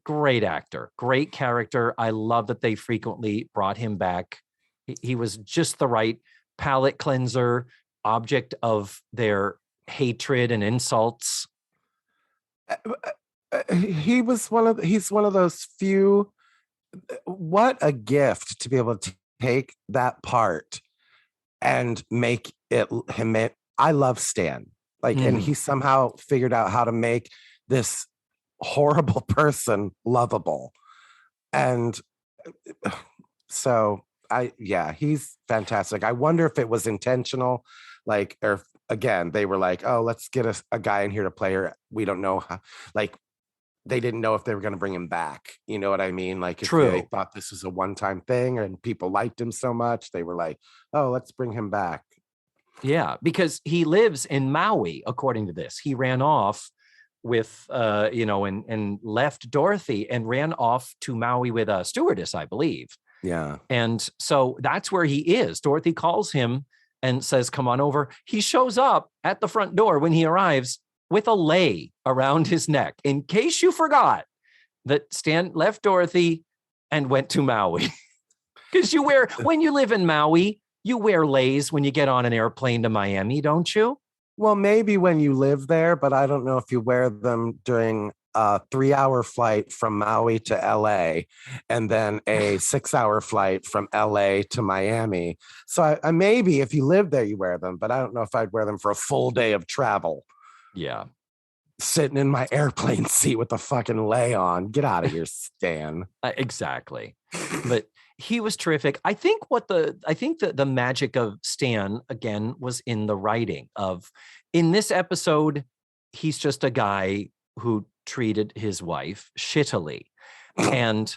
great actor, great character. I love that they frequently brought him back. He was just the right palate cleanser, object of their hatred and insults. He's one of those few. What a gift to be able to take that part and make it him. I love Stan. And he somehow figured out how to make this horrible person lovable. And so he's fantastic. I wonder if it was intentional, or again, they were like, oh, let's get a guy in here to play her. We don't know how, they didn't know if they were going to bring him back. You know what I mean? True. If they thought this was a one-time thing and people liked him so much, they were like, oh, let's bring him back. Yeah, because he lives in Maui, according to this. He ran off with, and left Dorothy and ran off to Maui with a stewardess, I believe. Yeah. And so that's where he is. Dorothy calls him and says, come on over. He shows up at the front door when he arrives with a lei around his neck, in case you forgot that Stan left Dorothy and went to Maui. Because when you live in Maui, you wear leis when you get on an airplane to Miami, don't you? Well, maybe when you live there, but I don't know if you wear them during a 3-hour flight from Maui to LA and then a 6-hour flight from LA to Miami. So I maybe if you live there, you wear them, but I don't know if I'd wear them for a full day of travel. Yeah. Sitting in my airplane seat with a fucking lei on. Get out of here, Stan. Exactly. But he was terrific. I think that the magic of Stan, again, was in the writing of, in this episode, he's just a guy who treated his wife shittily. And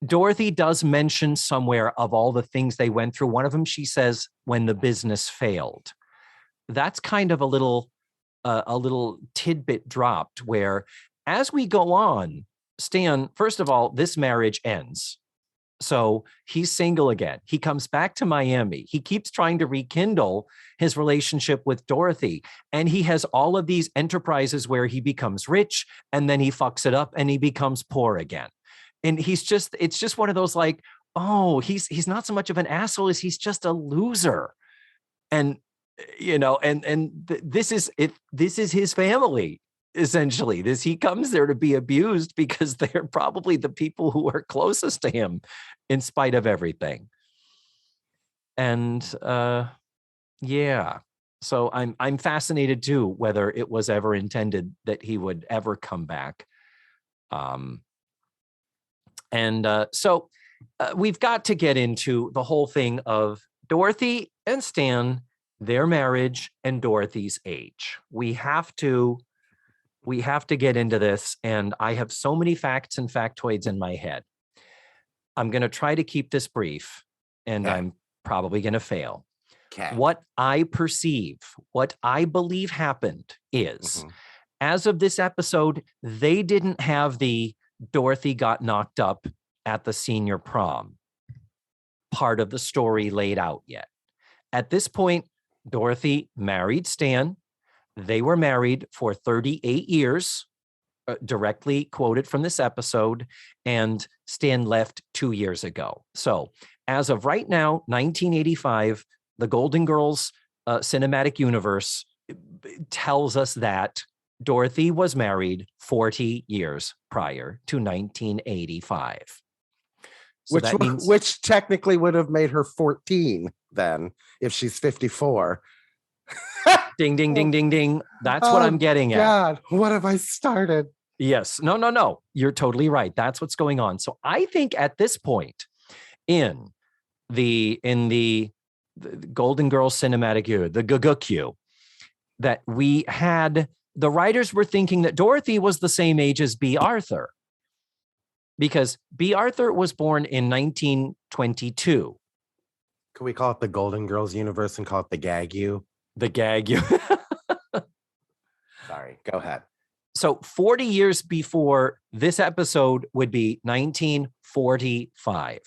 Dorothy does mention somewhere of all the things they went through. One of them, she says, when the business failed. That's kind of a little tidbit dropped where, as we go on, Stan, first of all, this marriage ends. So he's single again. He comes back to Miami. He keeps trying to rekindle his relationship with Dorothy. And he has all of these enterprises where he becomes rich and then he fucks it up and he becomes poor again. And it's just one of those he's not so much of an asshole as he's just a loser. And This is it. This is his family. Essentially, he comes there to be abused because they're probably the people who are closest to him in spite of everything. And yeah, so I'm fascinated too, whether it was ever intended that he would ever come back. So we've got to get into the whole thing of Dorothy and Stan, their marriage, and Dorothy's age. We have to get into this, and I have so many facts and factoids in my head. I'm going to try to keep this brief, and I'm probably going to fail. Okay. What I perceive, what I believe happened is, as of this episode, they didn't have the Dorothy got knocked up at the senior prom part of the story laid out yet. At this point, Dorothy married Stan. They were married for 38 years, directly quoted from this episode, and Stan left 2 years ago. So as of right now, 1985, the Golden Girls cinematic universe tells us that Dorothy was married 40 years prior to 1985. So which technically would have made her 14 then, if she's 54. Ding, ding, ding, ding, ding. That's what I'm getting at. God, what have I started? Yes. No. You're totally right. That's what's going on. So I think at this point in the Golden Girls cinematic year, the GGQ, that we had, the writers were thinking that Dorothy was the same age as B. Arthur, because B. Arthur was born in 1922. Can we call it the Golden Girls universe and call it the GAG-U? The GAG-U. Sorry, go ahead. So 40 years before this episode would be 1945.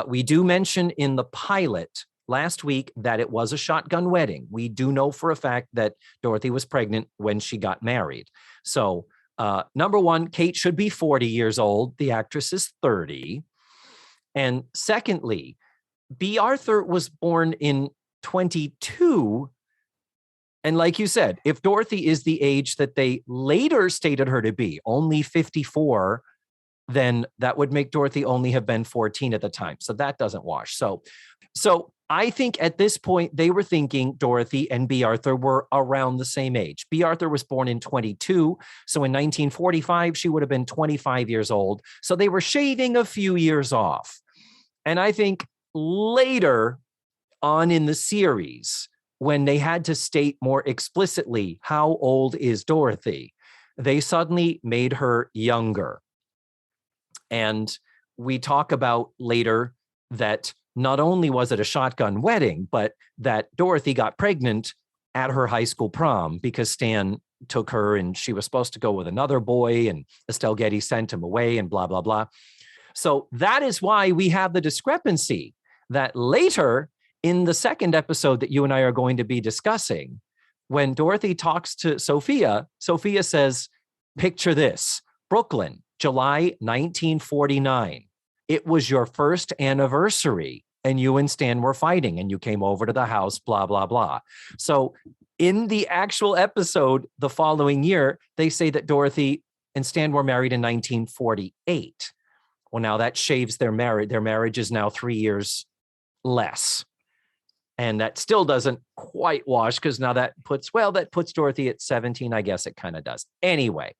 We do mention in the pilot last week that it was a shotgun wedding. We do know for a fact that Dorothy was pregnant when she got married. So number one, Kate should be 40 years old. The actress is 30. And secondly, B. Arthur was born in 22. And like you said, if Dorothy is the age that they later stated her to be, only 54, then that would make Dorothy only have been 14 at the time. So that doesn't wash. So I think at this point, they were thinking Dorothy and B. Arthur were around the same age. B. Arthur was born in 22. So in 1945, she would have been 25 years old. So they were shaving a few years off. And I think later on in the series, when they had to state more explicitly how old is Dorothy, they suddenly made her younger. And we talk about later that not only was it a shotgun wedding, but that Dorothy got pregnant at her high school prom because Stan took her and she was supposed to go with another boy and Estelle Getty sent him away and blah, blah, blah. So that is why we have the discrepancy that later in the second episode that you and I are going to be discussing, when Dorothy talks to Sophia, Sophia says, picture this, Brooklyn, July 1949. It was your first anniversary and you and Stan were fighting and you came over to the house, blah, blah, blah. So in the actual episode the following year, they say that Dorothy and Stan were married in 1948. Well, now that shaves their marriage. Their marriage is now 3 years less. And that still doesn't quite wash because now that puts Dorothy at 17. I guess it kind of does. Anyway,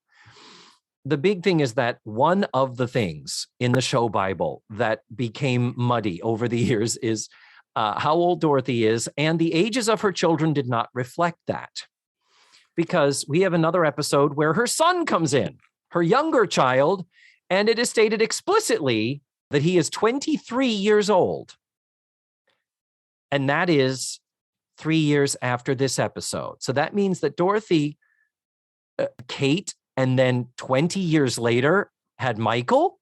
the big thing is that one of the things in the show Bible that became muddy over the years is how old Dorothy is, and the ages of her children did not reflect that. Because we have another episode where her son comes in, her younger child, and it is stated explicitly that he is 23 years old. And that is 3 years after this episode. So that means that Dorothy, Kate, and then 20 years later had Michael.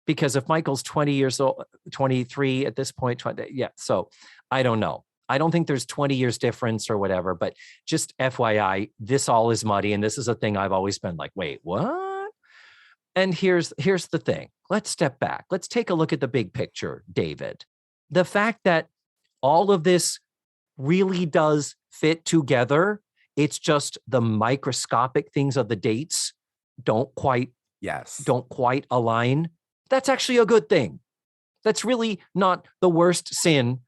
Because if Michael's 20 years old, 23 at this point, 20, yeah. So I don't know. I don't think there's 20 years difference or whatever, but just FYI, this all is muddy. And this is a thing I've always been like, wait, what? And here's the thing. Let's step back. Let's take a look at the big picture, David. The fact that all of this really does fit together. It's just the microscopic things of the dates don't quite align. That's actually a good thing. That's really not the worst sin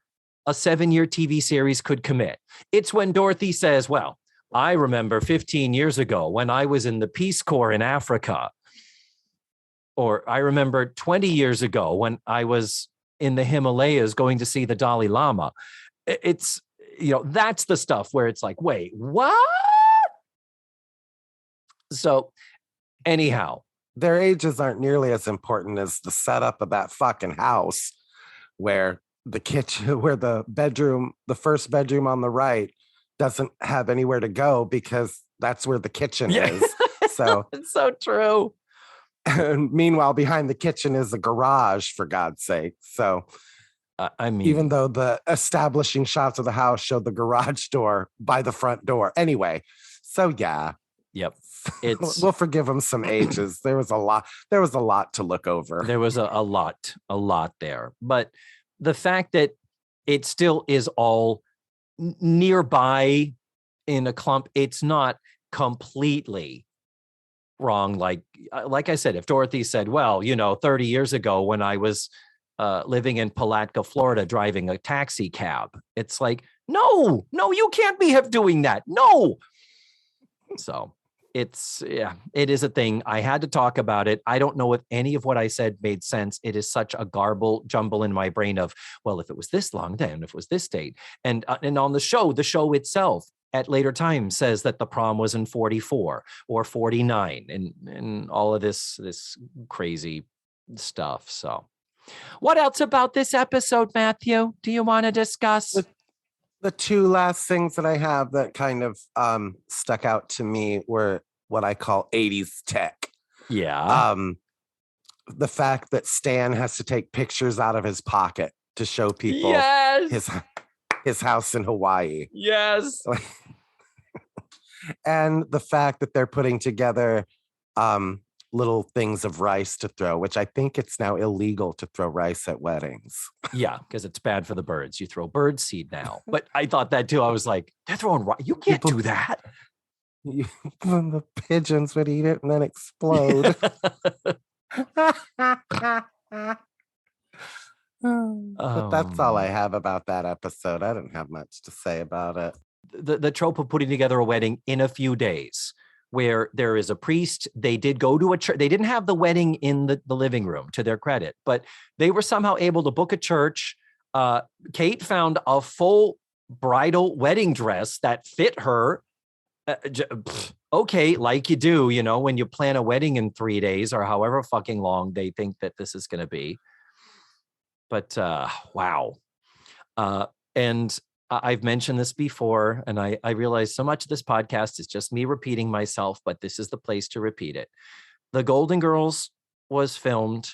a 7-year TV series could commit. It's when Dorothy says, well, I remember 15 years ago when I was in the Peace Corps in Africa. Or I remember 20 years ago when I was in the Himalayas going to see the Dalai Lama. It's, that's the stuff where it's like, wait, what? So anyhow, their ages aren't nearly as important as the setup of that fucking house where the kitchen, where the first bedroom on the right doesn't have anywhere to go because that's where the kitchen is. So it's so true. And meanwhile, behind the kitchen is a garage, for God's sake. So, I mean, even though the establishing shots of the house showed the garage door by the front door. Anyway, so yeah. Yep. We'll forgive them some ages. There was a lot to look over. There was a lot there. But the fact that it still is all nearby in a clump, it's not completely wrong. Like I said, if Dorothy said, well, 30 years ago when I was living in Palatka, Florida, driving a taxi cab, it's like, no, you can't be doing that. No. So it is a thing. I had to talk about it. I don't know if any of what I said made sense. It is such a jumble in my brain of, well, if it was this long, then if it was this date. And on the show itself, at later time says that the prom was in 44 or 49 and all of this crazy stuff. So what else about this episode, Matthew? Do you want to discuss? The two last things that I have that kind of stuck out to me were what I call 80s tech. Yeah. The fact that Stan has to take pictures out of his pocket to show people his house in Hawaii. Yes. And the fact that they're putting together little things of rice to throw, which I think it's now illegal to throw rice at weddings. Yeah, because it's bad for the birds. You throw bird seed now. But I thought that too. I was like, they're throwing rice. You can't do that. The pigeons would eat it and then explode. But that's all I have about that episode. I didn't have much to say about it. The trope of putting together a wedding in a few days where there is a priest. They did go to a church. They didn't have the wedding in the living room, to their credit, but they were somehow able to book a church. Kate found a full bridal wedding dress that fit her. Okay, like you do, when you plan a wedding in 3 days or however fucking long they think that this is going to be. But wow. And I've mentioned this before, and I realize so much of this podcast is just me repeating myself, but this is the place to repeat it. The Golden Girls was filmed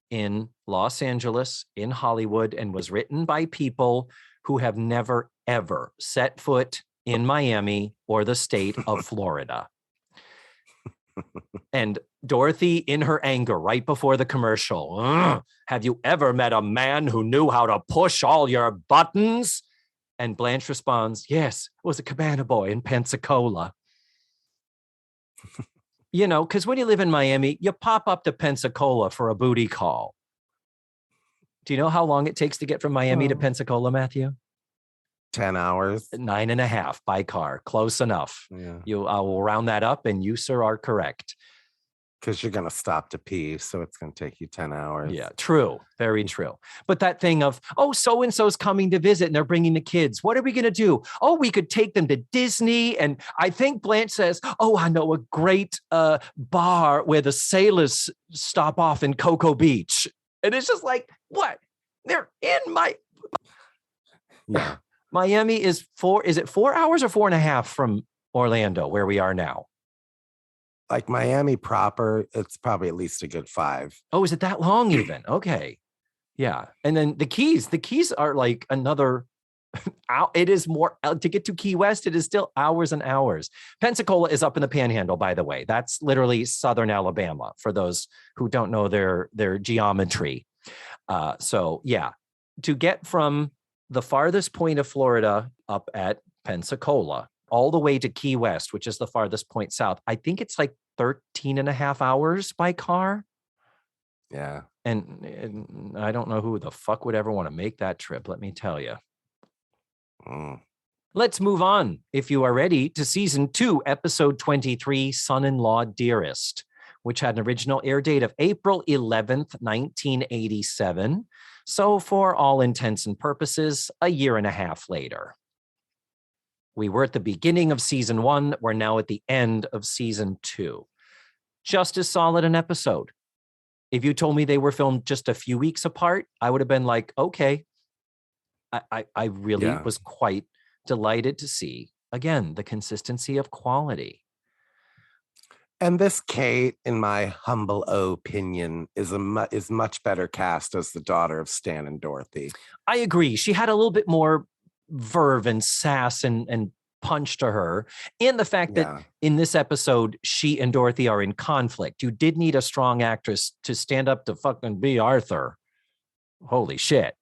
in Los Angeles, in Hollywood, and was written by people who have never, ever set foot in Miami or the state of Florida. And Dorothy, in her anger, right before the commercial, have you ever met a man who knew how to push all your buttons? And Blanche responds, yes, it was a cabana boy in Pensacola. Because when you live in Miami, you pop up to Pensacola for a booty call. Do you know how long it takes to get from Miami to Pensacola, Matthew? 10 hours. 9.5 by car. Close enough. Yeah. I will round that up, and you, sir, are correct. Because you're going to stop to pee, so it's going to take you 10 hours. Yeah, true. Very true. But that thing of, so-and-so's coming to visit and they're bringing the kids. What are we going to do? Oh, we could take them to Disney. And I think Blanche says, I know a great bar where the sailors stop off in Cocoa Beach. And it's just like, what? They're in Yeah. Miami is 4 hours or 4.5 from Orlando, where we are now? Like Miami proper, it's probably at least a good 5. Oh, is it that long even? Okay. Yeah. And then the Keys are like another, it is more, to get to Key West, it is still hours and hours. Pensacola is up in the Panhandle, by the way. That's literally Southern Alabama, for those who don't know their geometry. So yeah, to get from the farthest point of Florida up at Pensacola, all the way to Key West, which is the farthest point south. I think it's like 13 and a half hours by car. Yeah. And I don't know who the fuck would ever want to make that trip, let me tell you. Mm. Let's move on, if you are ready, to season 2, episode 23, Son-in-Law Dearest, which had an original air date of April 11th, 1987. So for all intents and purposes, a year and a half later. We were at the beginning of season 1. We're now at the end of season 2. Just as solid an episode. If you told me they were filmed just a few weeks apart, I would have been like, okay. I really was quite delighted to see, again, the consistency of quality. And this Kate, in my humble opinion, is much better cast as the daughter of Stan and Dorothy. I agree. She had a little bit more verve and sass and punch to her. And the fact that in this episode, she and Dorothy are in conflict. You did need a strong actress to stand up to fucking be Arthur. Holy shit.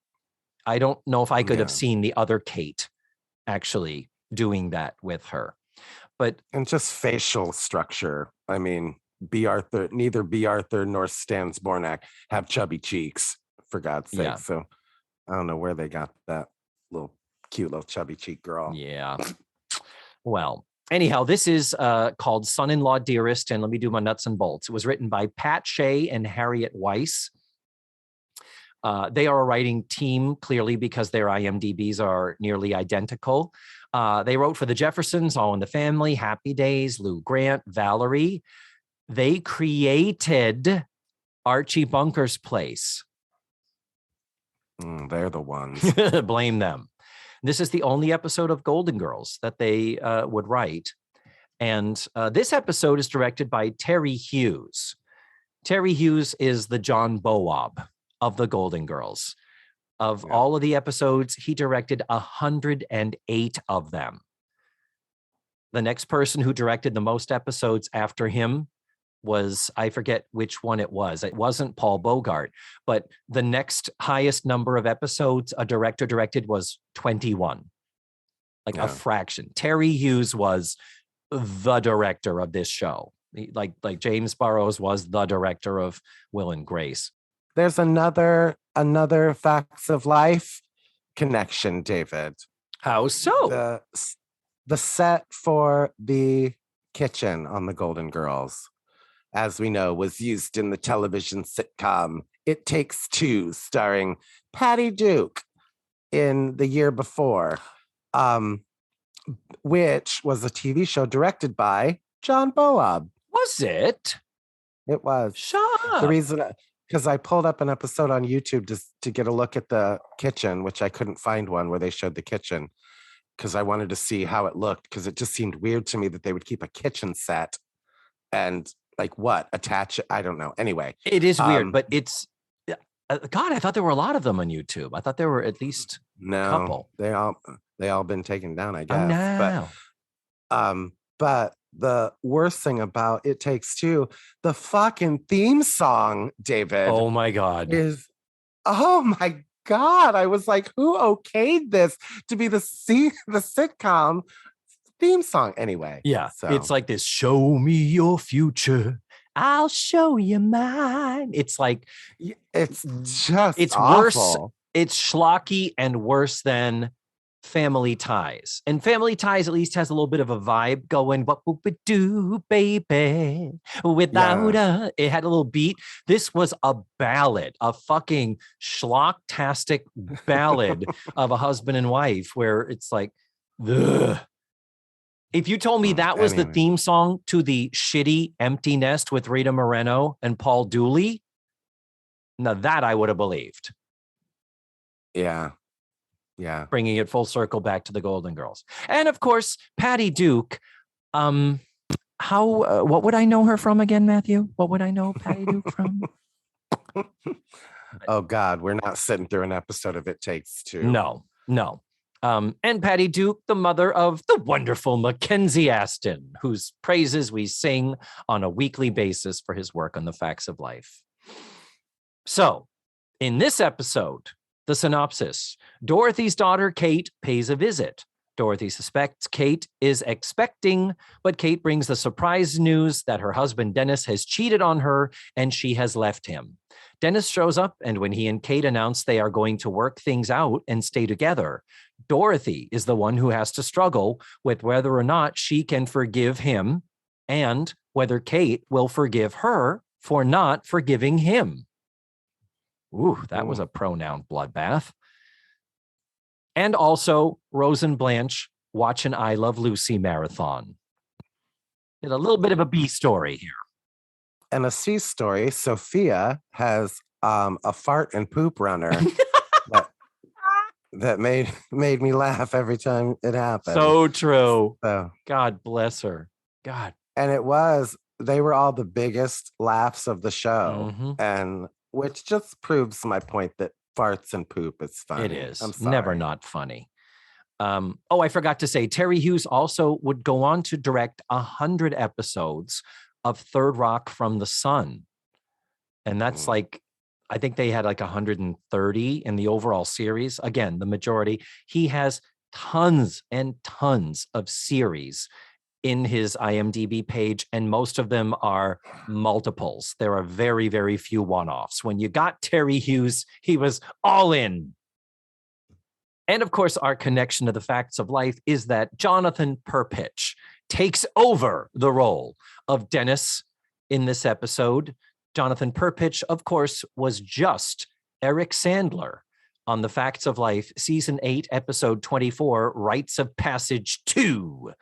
I don't know if I could have seen the other Kate actually doing that with her. And just facial structure. I mean, neither B. Arthur nor Stan Zbornak have chubby cheeks, for God's sake. Yeah. So I don't know where they got that cute little chubby cheek girl. Yeah. Well, anyhow, this is called Son-in-Law Dearest, and let me do my nuts and bolts. It was written by Pat Shea and Harriet Weiss. They are a writing team, clearly, because their IMDb's are nearly identical. They wrote for The Jeffersons, All in the Family, Happy Days, Lou Grant, Valerie. They created Archie Bunker's Place. They're the ones. Blame them. This is the only episode of Golden Girls that they would write. And this episode is directed by Terry Hughes. Terry Hughes is the John Boab of the Golden Girls. Of all of the episodes, he directed 108 of them. The next person who directed the most episodes after him was, I forget which one it was. It wasn't Paul Bogart, but the next highest number of episodes a director directed was 21. Like a fraction. Terry Hughes was the director of this show. Like James Burrows was the director of Will and Grace. There's another Facts of Life connection, David. How so? The set for the kitchen on the Golden Girls, as we know, was used in the television sitcom It Takes Two, starring Patty Duke in the year before, which was a TV show directed by John Boab. Was it? It was. Shut up. The reason, because I pulled up an episode on YouTube to get a look at the kitchen, which I couldn't find one where they showed the kitchen, because I wanted to see how it looked, because it just seemed weird to me that they would keep a kitchen set and attach it. I don't know. Anyway. It is weird, but it's, God, I thought there were a lot of them on YouTube. I thought there were at least a couple. They all been taken down, I guess. Oh, no. But the worst thing about It Takes Two, the fucking theme song, David. Oh my God. Oh my God. I was like, who okayed this to be the sitcom theme song? Anyway. Yeah. So. It's like this, show me your future, I'll show you mine. It's like, it's just it's awful. worse. It's schlocky and worse than Family Ties. And Family Ties at least has a little bit of a vibe going, what would we do, baby, without it had a little beat. This was a ballad, a fucking schlocktastic ballad of a husband and wife where it's like, ugh. If you told me that was the theme song to the shitty Empty Nest with Rita Moreno and Paul Dooley, now that I would have believed. Yeah. Yeah. Bringing it full circle back to the Golden Girls. And of course, Patty Duke. What would I know her from again, Matthew? What would I know Patty Duke from? Oh God, we're not sitting through an episode of It Takes Two. No. And Patty Duke, the mother of the wonderful Mackenzie Aston, whose praises we sing on a weekly basis for his work on the Facts of Life. So, in this episode, The synopsis: Dorothy's daughter, Kate, pays a visit. Dorothy suspects Kate is expecting, but Kate brings the surprise news that her husband, Dennis, has cheated on her and she has left him. Dennis shows up, and when he and Kate announce they are going to work things out and stay together, Dorothy is the one who has to struggle with whether or not she can forgive him and whether Kate will forgive her for not forgiving him. Ooh, that was a pronoun bloodbath. And also, Rose and Blanche watch an I Love Lucy marathon. Did a little bit of a B story here. And a C story, Sophia has a fart and poop runner that made me laugh every time it happened. So true. So, God bless her. God. and they were all the biggest laughs of the show. And which just proves my point that farts and poop is funny. It is. I'm sorry. Never not funny. I forgot to say, Terry Hughes also would go on to direct 100 episodes of Third Rock from the Sun. And that's like, I think they had like 130 in the overall series. Again, the majority. He has tons and tons of series in his IMDb page, and most of them are multiples. There are very, very few one-offs. When you got Terry Hughes, he was all in. And of course, our connection to the facts of life is that Jonathan Perpich takes over the role of Dennis in this episode. Jonathan Perpich, of course, was just Eric Sandler on The Facts of Life, Season 8, Episode 24, Rites of Passage 2.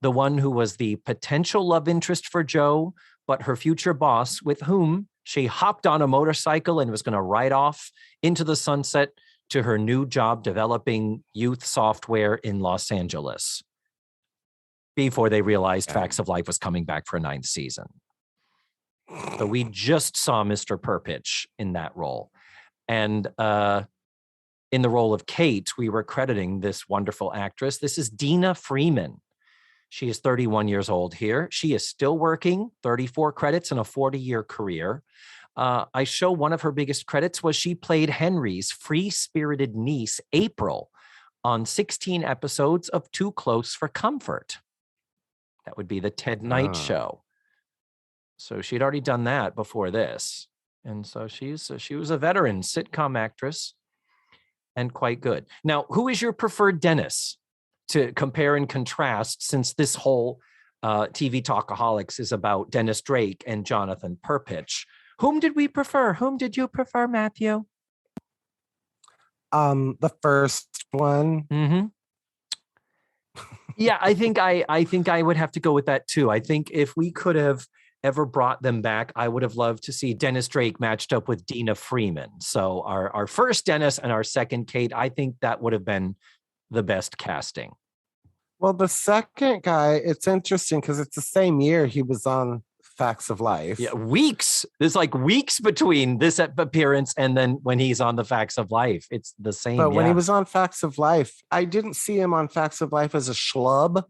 The one who was the potential love interest for Jo, but her future boss, with whom she hopped on a motorcycle and was going to ride off into the sunset to her new job developing youth software in Los Angeles before they realized Facts of Life was coming back for a 9th season. So we just saw Mr. Perpich in that role. And in the role of Kate, we were crediting this wonderful actress. This is Dina Freeman. She is 31 years old here. She is still working, 34 credits in a 40-year career. I show one of her biggest credits was she played Henry's free-spirited niece, April, on 16 episodes of Too Close for Comfort. That would be the Ted Knight show. So she'd already done that before this. And so she was a veteran sitcom actress and quite good. Now, who is your preferred Dennis to compare and contrast, since this whole TV Talkaholics is about Dennis Drake and Jonathan Perpich? Whom did we prefer? Whom did you prefer, Matthew? The first one. Yeah, I think I would have to go with that too. I think if we could have ever brought them back, I would have loved to see Dennis Drake matched up with Dina Freeman. So our first Dennis and our second Kate, I think that would have been the best casting. Well, the second guy, it's interesting because it's the same year he was on Facts of Life. Yeah, weeks. There's like weeks between this appearance and then when he's on the Facts of Life. It's the same. But when he was on Facts of Life, I didn't see him on Facts of Life as a schlub.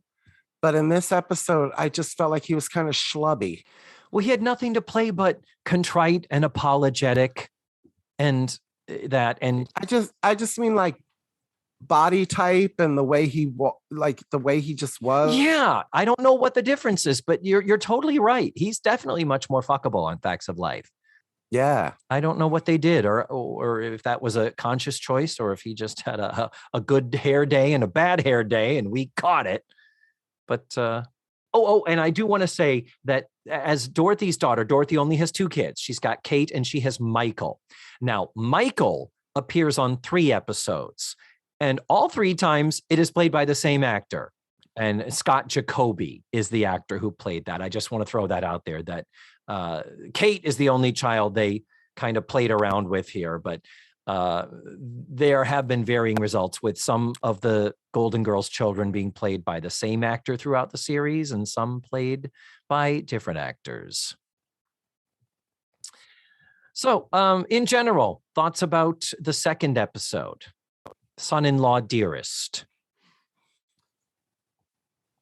But in this episode, I just felt like he was kind of schlubby. Well, he had nothing to play but contrite and apologetic, and that. And I just mean like body type and the way the way he just was. Yeah, I don't know what the difference is, but you're totally right. He's definitely much more fuckable on Facts of Life. Yeah, I don't know what they did, or if that was a conscious choice, or if he just had a good hair day and a bad hair day, and we caught it. But and I do want to say that as Dorothy's daughter, Dorothy only has 2 kids. She's got Kate and she has Michael. Now, Michael appears on 3 episodes. And all 3 times it is played by the same actor. And Scott Jacoby is the actor who played that. I just want to throw that out there, that Kate is the only child they kind of played around with here. But there have been varying results with some of the Golden Girls children being played by the same actor throughout the series and some played by different actors. So in general, thoughts about the second episode? Son-in-law Dearest.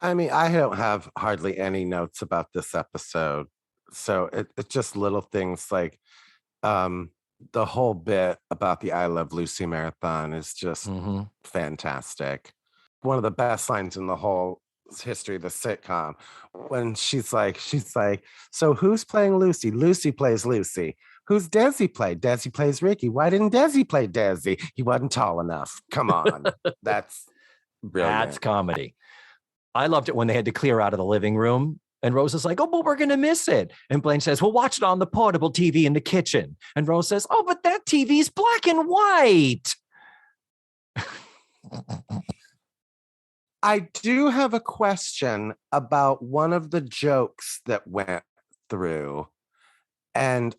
I mean, I don't have hardly any notes about this episode. So it's just little things like The whole bit about the I Love Lucy marathon is just fantastic. One of the best lines in the whole history of the sitcom, when she's like, so who's playing Lucy? Lucy plays Lucy. Who's Desi play? Desi plays Ricky. Why didn't Desi play Desi? He wasn't tall enough. Come on. That's brilliant. That's comedy. I loved it when they had to clear out of the living room. And Rose is like, oh, but we're going to miss it. And Blaine says, well, watch it on the portable TV in the kitchen. And Rose says, oh, but that TV's black and white. I do have a question about one of the jokes that went through, and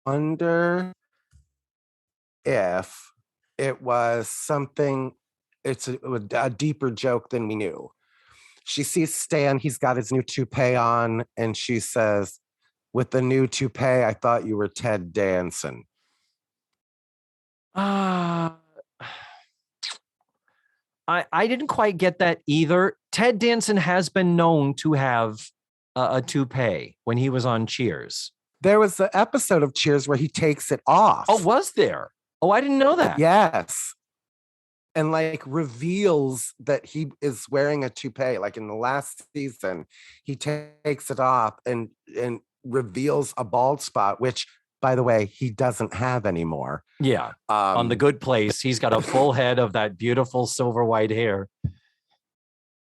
wonder if it was something, it's a deeper joke than we knew. She sees Stan, he's got his new toupee on, and she says, with the new toupee, I thought you were Ted Danson. I didn't quite get that either. Ted Danson has been known to have a toupee when he was on Cheers. There was an episode of Cheers where he takes it off. Oh, was there? Oh, I didn't know that. Yes. And like reveals that he is wearing a toupee. Like in the last season, he takes it off and reveals a bald spot, which, by the way, he doesn't have anymore. Yeah. On The Good Place, he's got a full head of that beautiful silver white hair.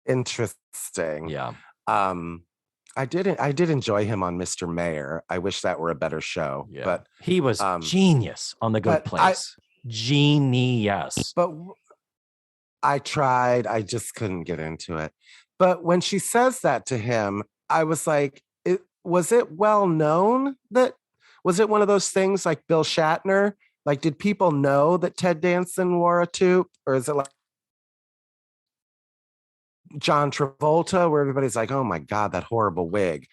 Interesting. Yeah. I did enjoy him on Mr. Mayor. I wish that were a better show. Yeah. But he was genius on The Good Place. Genius. But I tried. I just couldn't get into it. But when she says that to him, I was like, was it well known that, was it one of those things like Bill Shatner? Like, did people know that Ted Danson wore a toque? Or is it like John Travolta, where everybody's like, oh my God, that horrible wig?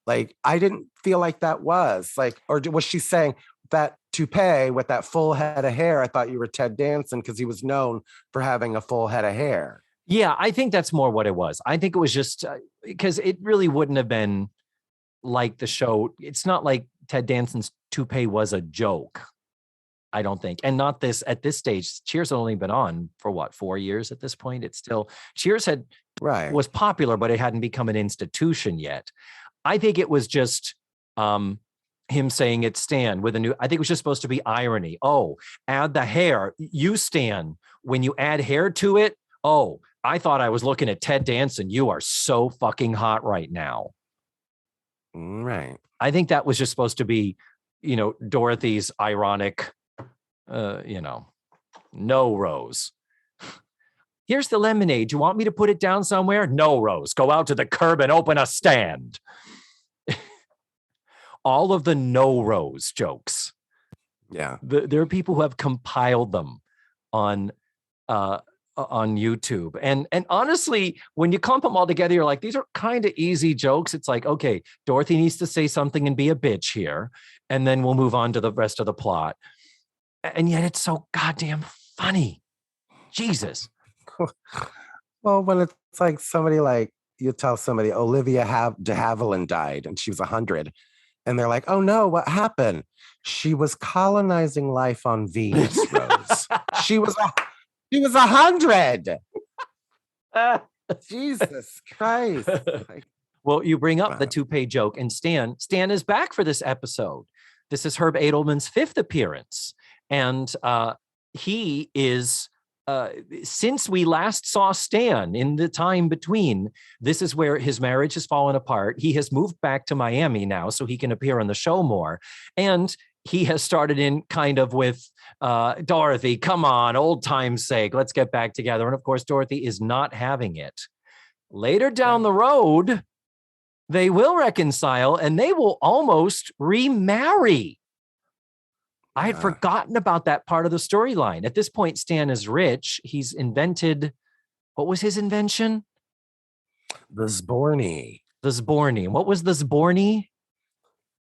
Like, I didn't feel like that was like, or was she saying that toupee with that full head of hair? I thought you were Ted Danson because he was known for having a full head of hair. Yeah, I think that's more what it was. I think it was just because it really wouldn't have been like the show. It's not like Ted Danson's toupee was a joke, I don't think. And not this at this stage. Cheers had only been on for what, 4 years at this point? It's still, Cheers was popular, but it hadn't become an institution yet. I think it was just him saying it's Stan with a new, I think it was just supposed to be irony. Oh, add the hair. You, Stan, when you add hair to it, oh, I thought I was looking at Ted Danson. You are so fucking hot right now. Right. I think that was just supposed to be, Dorothy's ironic, no, Rose. Here's the lemonade. Do you want me to put it down somewhere? No, Rose. Go out to the curb and open a stand. All of the no Rose jokes. Yeah. There are people who have compiled them on YouTube. And honestly, when you clump them all together, you're like, these are kind of easy jokes. It's like, okay, Dorothy needs to say something and be a bitch here. And then we'll move on to the rest of the plot. And yet it's so goddamn funny. Jesus. Well, when it's like somebody like, you tell somebody Olivia de Havilland died and she was 100. And they're like, oh no, what happened? She was colonizing life on Venus, Rose. She was 100. Jesus Christ. Well, you bring up the toupee joke, and Stan is back for this episode. This is Herb Edelman's 5th appearance. And he is, since we last saw Stan in the time between, this is where his marriage has fallen apart. He has moved back to Miami now so he can appear on the show more. And he has started in kind of with Dorothy, come on, old time's sake, let's get back together. And of course, Dorothy is not having it. Later down the road, they will reconcile and they will almost remarry. I had forgotten about that part of the storyline. At this point, Stan is rich. He's invented, what was his invention? The Zborny. The Zborny. What was the Zborny?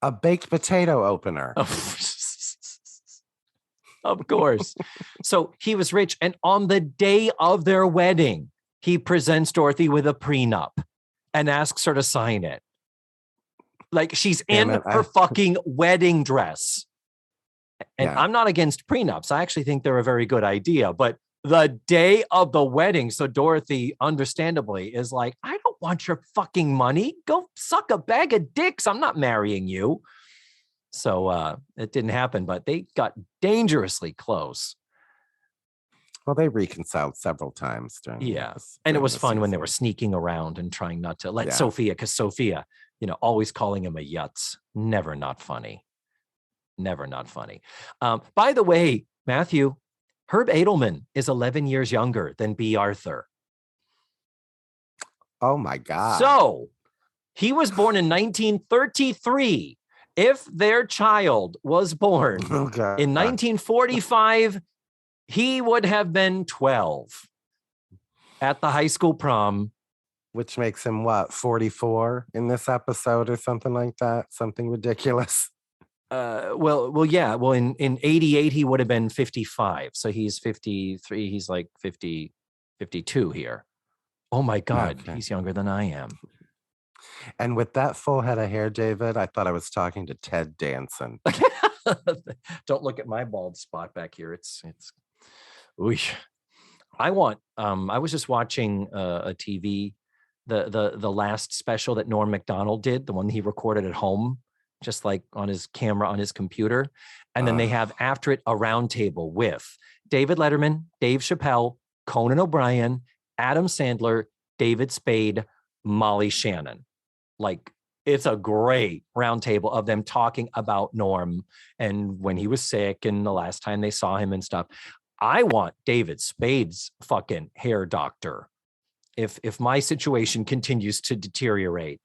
A baked potato opener. Of course. So he was rich. And on the day of their wedding, he presents Dorothy with a prenup and asks her to sign it. Like she's in her fucking wedding dress. And Yeah. I'm not against prenups. I actually think they're a very good idea. But the day of the wedding, so Dorothy, understandably, is like, I don't want your fucking money. Go suck a bag of dicks. I'm not marrying you. So it didn't happen, but they got dangerously close. Well, they reconciled several times during Yeah. this. And it during was the fun when they were season. sneaking around and trying not to let Yeah. Sophia, because Sophia, always calling him a yutz. Never not funny. Never not funny. By the way, Matthew, Herb Edelman is 11 years younger than B. Arthur. Oh my God. So he was born in 1933. If their child was born Oh God. in 1945, he would have been 12 at the high school prom. Which makes him what, 44 in this episode or something like that? Something ridiculous. Yeah. Well, in 88, he would have been 55. So he's 53. He's like 50, 52 here. Oh my God. Okay. He's younger than I am. And with that full head of hair, David, I thought I was talking to Ted Danson. Don't look at my bald spot back here. It's, ooh. I was just watching a TV, the last special that Norm Macdonald did, the one he recorded at home, just like on his camera on his computer. And then they have after it a roundtable with David Letterman, Dave Chappelle, Conan O'Brien, Adam Sandler, David Spade, Molly Shannon. Like, it's a great roundtable of them talking about Norm and when he was sick and the last time they saw him and stuff. I want David Spade's fucking hair doctor. If my situation continues to deteriorate,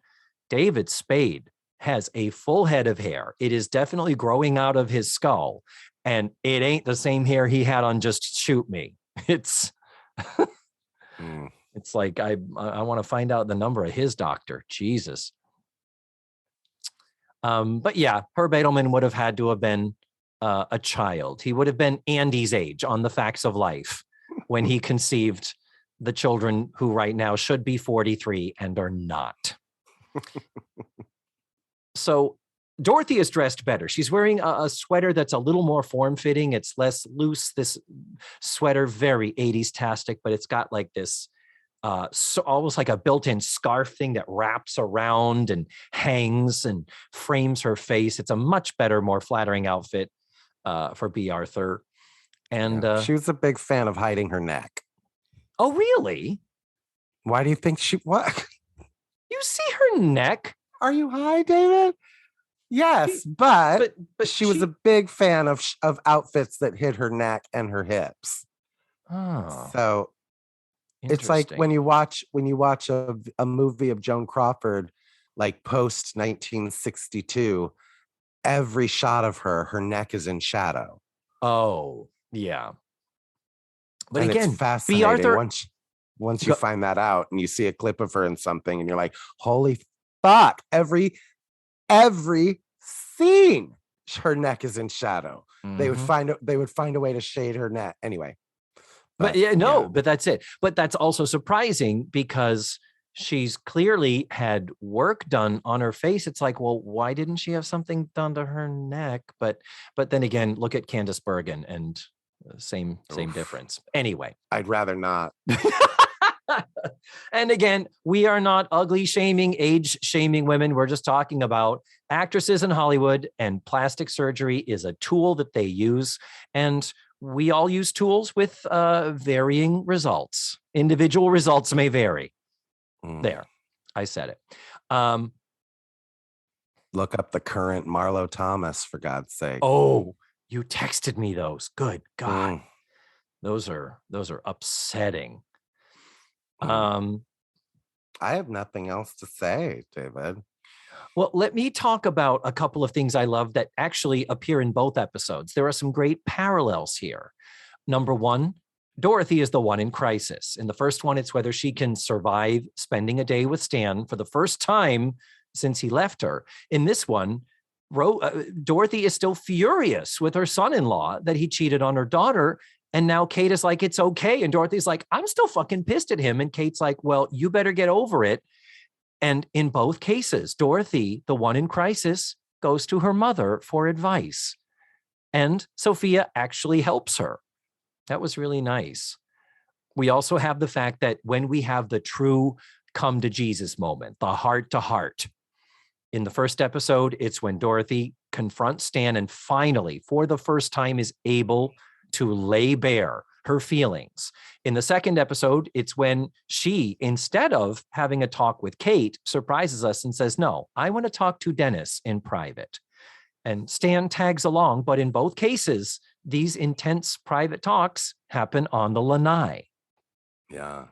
David Spade has a full head of hair. It is definitely growing out of his skull, and it ain't the same hair he had on Just Shoot Me. It's it's like I want to find out the number of his doctor. Jesus. But yeah, Herb Edelman would have had to have been a child. He would have been Andy's age on The Facts of Life when he conceived the children who right now should be 43 and are not. So Dorothy is dressed better. She's wearing a sweater that's a little more form-fitting. It's less loose. This sweater, very 80s-tastic, but it's got like this so almost like a built-in scarf thing that wraps around and hangs and frames her face. It's a much better, more flattering outfit for B. Arthur. And she was a big fan of hiding her neck. Oh, really? Why do you think what? You see her neck? Are you high, David? Yes, but she was a big fan of outfits that hid her neck and her hips. Oh, so it's like when you watch a movie of Joan Crawford, like post 1962, every shot of her neck is in shadow. Oh, yeah. But and again, it's fascinating. B. Arthur, once you find that out and you see a clip of her in something and you're like, holy fuck, every scene her neck is in shadow. Mm-hmm. They would find a way to shade her neck anyway. But that's it. But that's also surprising because she's clearly had work done on her face. It's like, well, why didn't she have something done to her neck? But then again, look at Candice Bergen and same difference. Anyway, I'd rather not. And again, we are not ugly shaming, age shaming women. We're just talking about actresses in Hollywood, and plastic surgery is a tool that they use. And we all use tools with varying results. Individual results may vary. There, I said it. Look up the current Marlo Thomas, for God's sake. Oh, you texted me those. Good God. Those are upsetting. I have nothing else to say, David. Well, let me talk about a couple of things I love that actually appear in both episodes. There are some great parallels here. Number one, Dorothy is the one in crisis. In the first one, it's whether she can survive spending a day with Stan for the first time since he left her. In this one, Dorothy is still furious with her son-in-law that he cheated on her daughter. And now Kate is like, it's okay. And Dorothy's like, I'm still fucking pissed at him. And Kate's like, well, you better get over it. And in both cases, Dorothy, the one in crisis, goes to her mother for advice. And Sophia actually helps her. That was really nice. We also have the fact that when we have the true come to Jesus moment, the heart to heart. In the first episode, it's when Dorothy confronts Stan and finally, for the first time, is able to lay bare her feelings. In the second episode, it's when she, instead of having a talk with Kate, surprises us and says, no, I want to talk to Dennis in private. And Stan tags along, but in both cases, these intense private talks happen on the lanai. Yeah.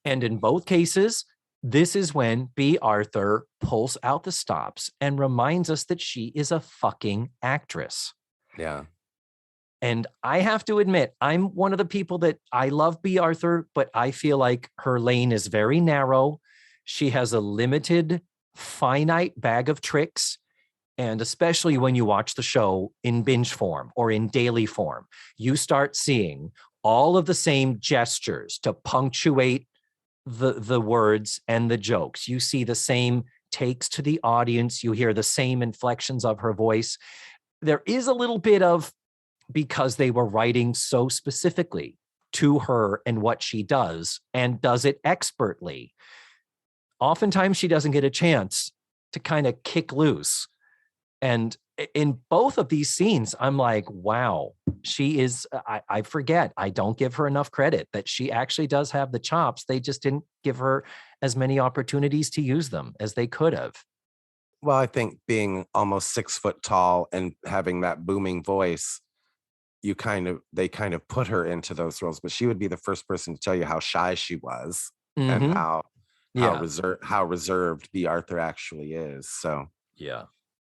And in both cases, this is when B. Arthur pulls out the stops and reminds us that she is a fucking actress. Yeah. And I have to admit, I'm one of the people that I love B. Arthur, but I feel like her lane is very narrow. She has a limited, finite bag of tricks. And especially when you watch the show in binge form or in daily form, you start seeing all of the same gestures to punctuate the words and the jokes. You see the same takes to the audience. You hear the same inflections of her voice. There is a little bit of, because they were writing so specifically to her and what she does and does it expertly. Oftentimes she doesn't get a chance to kind of kick loose. And in both of these scenes, I'm like, wow, she is, I forget, I don't give her enough credit that she actually does have the chops. They just didn't give her as many opportunities to use them as they could have. Well, I think being almost 6 foot tall and having that booming voice, they kind of put her into those roles, but she would be the first person to tell you how shy she was and how reserved B. Arthur actually is. So, yeah.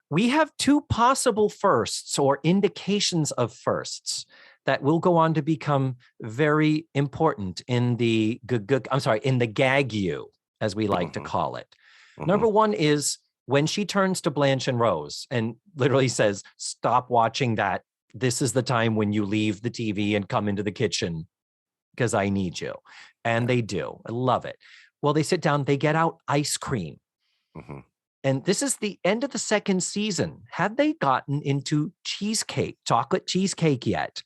We have two possible firsts or indications of firsts that will go on to become very important in the gag you, as we like to call it. Number one is when she turns to Blanche and Rose and literally says, stop watching that. This is the time when you leave the TV and come into the kitchen because I need you. And they do. I love it. Well, they sit down, they get out ice cream. And this is the end of the second season. Had they gotten into chocolate cheesecake yet?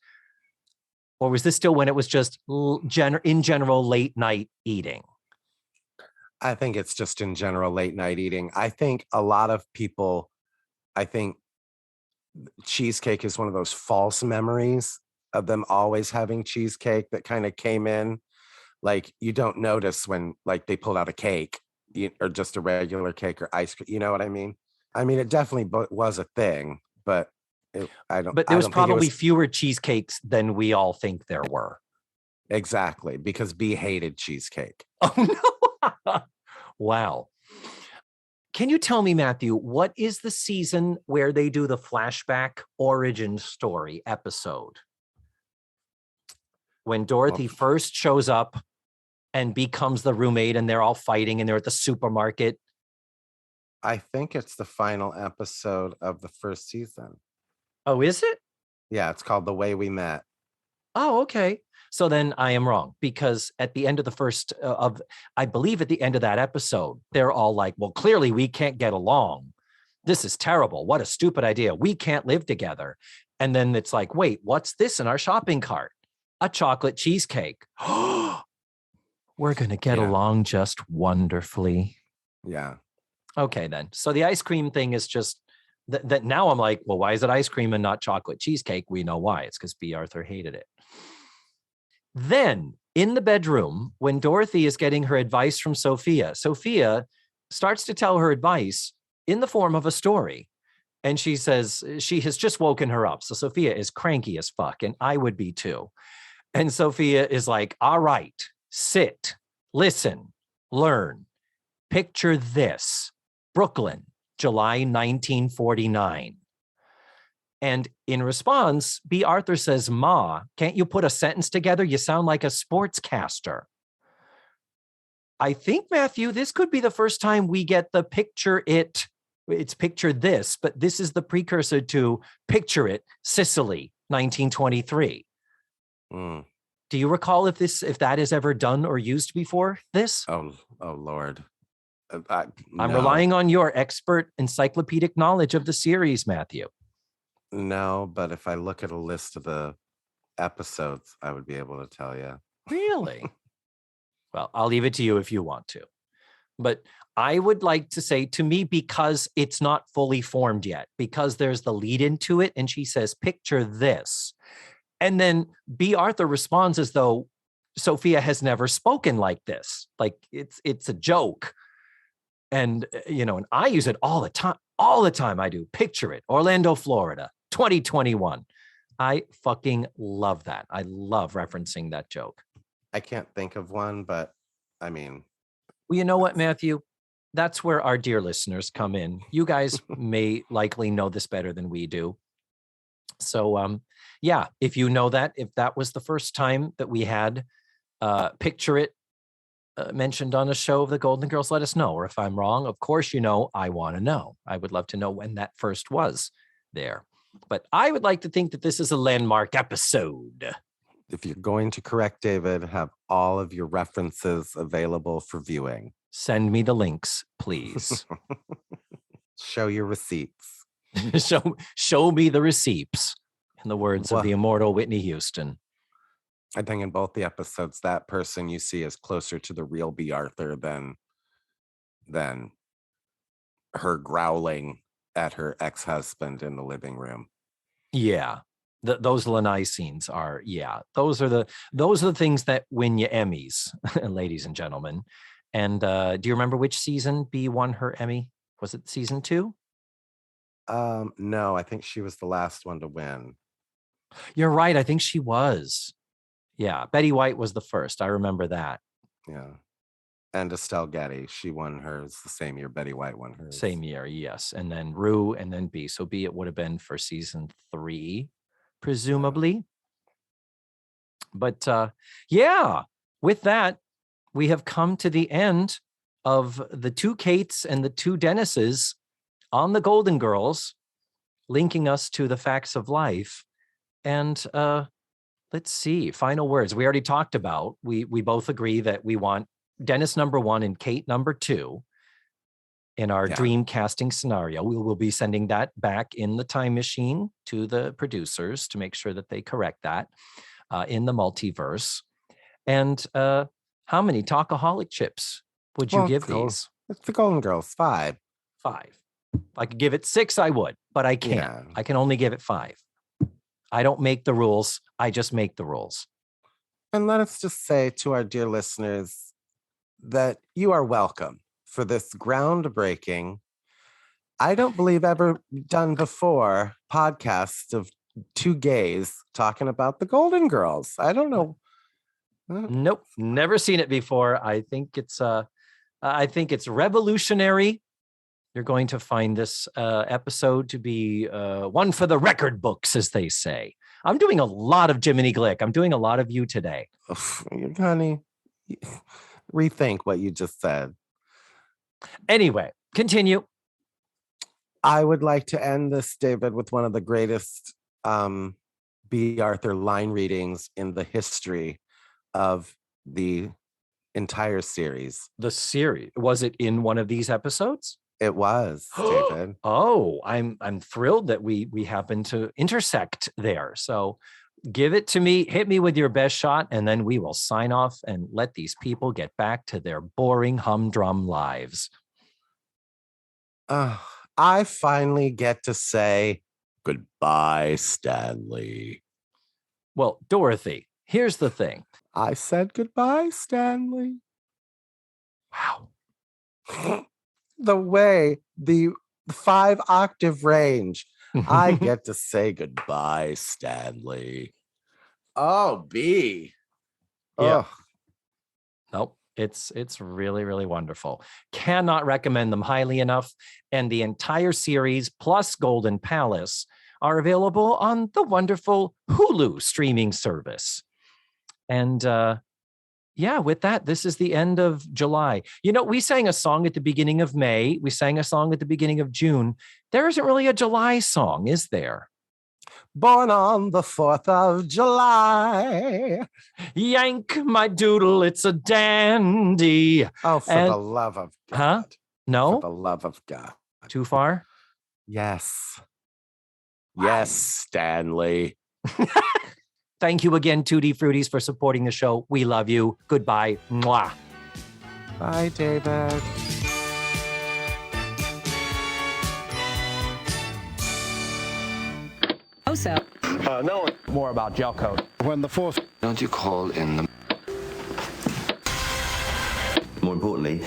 Or was this still when it was just in general late night eating? I think it's just in general late night eating. I think a lot of people, cheesecake is one of those false memories of them always having cheesecake that kind of came in. Like you don't notice when like they pulled out a cake or just a regular cake or ice cream. You know what I mean? I mean, it definitely was a thing, but But there was probably fewer cheesecakes than we all think there were. Exactly, because B hated cheesecake. Oh, no. Wow. Can you tell me, Matthew, what is the season where they do the flashback origin story episode? When Dorothy first shows up and becomes the roommate and they're all fighting and they're at the supermarket. I think it's the final episode of the first season. Oh, is it? Yeah, it's called The Way We Met. Oh, okay. So then I am wrong, because at the end of the first I believe at the end of that episode, they're all like, well, clearly we can't get along. This is terrible. What a stupid idea. We can't live together. And then it's like, wait, what's this in our shopping cart? A chocolate cheesecake. We're going to get along just wonderfully. Yeah. Okay, then. So the ice cream thing is just that now I'm like, well, why is it ice cream and not chocolate cheesecake? We know why. It's because B. Arthur hated it. Then in the bedroom, when Dorothy is getting her advice from Sophia, Sophia starts to tell her advice in the form of a story. And she says she has just woken her up. So Sophia is cranky as fuck, and I would be too. And Sophia is like, all right, sit, listen, learn. Picture this. Brooklyn, July 1949. And in response, B. Arthur says, Ma, can't you put a sentence together? You sound like a sportscaster. I think, Matthew, this could be the first time we get the picture it. It's picture this, but this is the precursor to Picture It, Sicily, 1923. Do you recall if that is ever done or used before this? Oh Lord. I'm relying on your expert encyclopedic knowledge of the series, Matthew. No, but if I look at a list of the episodes, I would be able to tell you. Really? Well, I'll leave it to you if you want to. But I would like to say, to me, because it's not fully formed yet, because there's the lead into it, and she says, picture this. And then B. Arthur responds as though Sophia has never spoken like this. Like it's a joke. And, and I use it all the time. All the time I do. Picture it. Orlando, Florida, 2021. I fucking love that. I love referencing that joke. I can't think of one, but I mean. Well, you know what, Matthew? That's where our dear listeners come in. You guys may likely know this better than we do. So, yeah, if you know that, if that was the first time that we had Picture It mentioned on a show of the Golden Girls, let us know. Or if I'm wrong, of course, I want to know. I would love to know when that first was there. But I would like to think that this is a landmark episode. If you're going to correct David, have all of your references available for viewing. Send me the links, please. Show your receipts. show me the receipts, in the words of the immortal Whitney Houston. I think in both the episodes, that person you see is closer to the real B. Arthur than her growling at her ex-husband in the living room. Yeah. Those Lanai scenes are, those are the things that win you Emmys, ladies and gentlemen. And do you remember which season B won her Emmy? Was it season 2? No, I think she was the last one to win. You're right. I think she was. Yeah. Betty White was the first. I remember that. Yeah. And Estelle Getty, she won hers the same year Betty White won hers. Same year, yes. And then Rue and then B. So B, it would have been for season 3, presumably. But with that, we have come to the end of the 2 Kates and the 2 Dennises on the Golden Girls, linking us to the facts of life. And let's see, final words. We already talked about, we both agree that we want Dennis number 1 and Kate number 2 in our dream casting scenario. We will be sending that back in the time machine to the producers to make sure that they correct that in the multiverse. And how many Talkaholic chips would you give these? It's the Golden Girls, 5. 5. If I could give it 6, I would, but I can't. Yeah. I can only give it 5. I don't make the rules. I just make the rules. And let us just say to our dear listeners that you are welcome for this groundbreaking, I don't believe ever done before, podcast of 2 gays talking about the Golden Girls. I don't know. Nope, never seen it before. I think it's revolutionary. You're going to find this episode to be one for the record books, as they say. I'm doing a lot of Jiminy Glick. I'm doing a lot of you today. Honey, rethink what you just said. Anyway, continue. I would like to end this, David, with one of the greatest B. Arthur line readings in the history of the entire series. The series. Was it in one of these episodes? It was, David. Oh, I'm thrilled that we happen to intersect there. So give it to me, hit me with your best shot, and then we will sign off and let these people get back to their boring humdrum lives. I finally get to say goodbye, Stanley. Well, Dorothy, here's the thing. I said goodbye, Stanley. Wow. The way, the 5-octave range, I get to say goodbye, Stanley. Oh, B. Yeah. Oh. Nope. It's really, really wonderful. Cannot recommend them highly enough. And the entire series plus Golden Palace are available on the wonderful Hulu streaming service. And with that, this is the end of July. We sang a song at the beginning of May. We sang a song at the beginning of June. There isn't really a July song, is there? Born on the 4th of July. Yank my doodle, it's a dandy. Oh, for the love of God. Huh? No? For the love of God. Too far? Yes. Yes, Stanley. Thank you again, Tutti Fruities, for supporting the show. We love you. Goodbye. Mwah. Bye, David. Also, No, more about gel coat. When the fourth Don't you call in the... More importantly,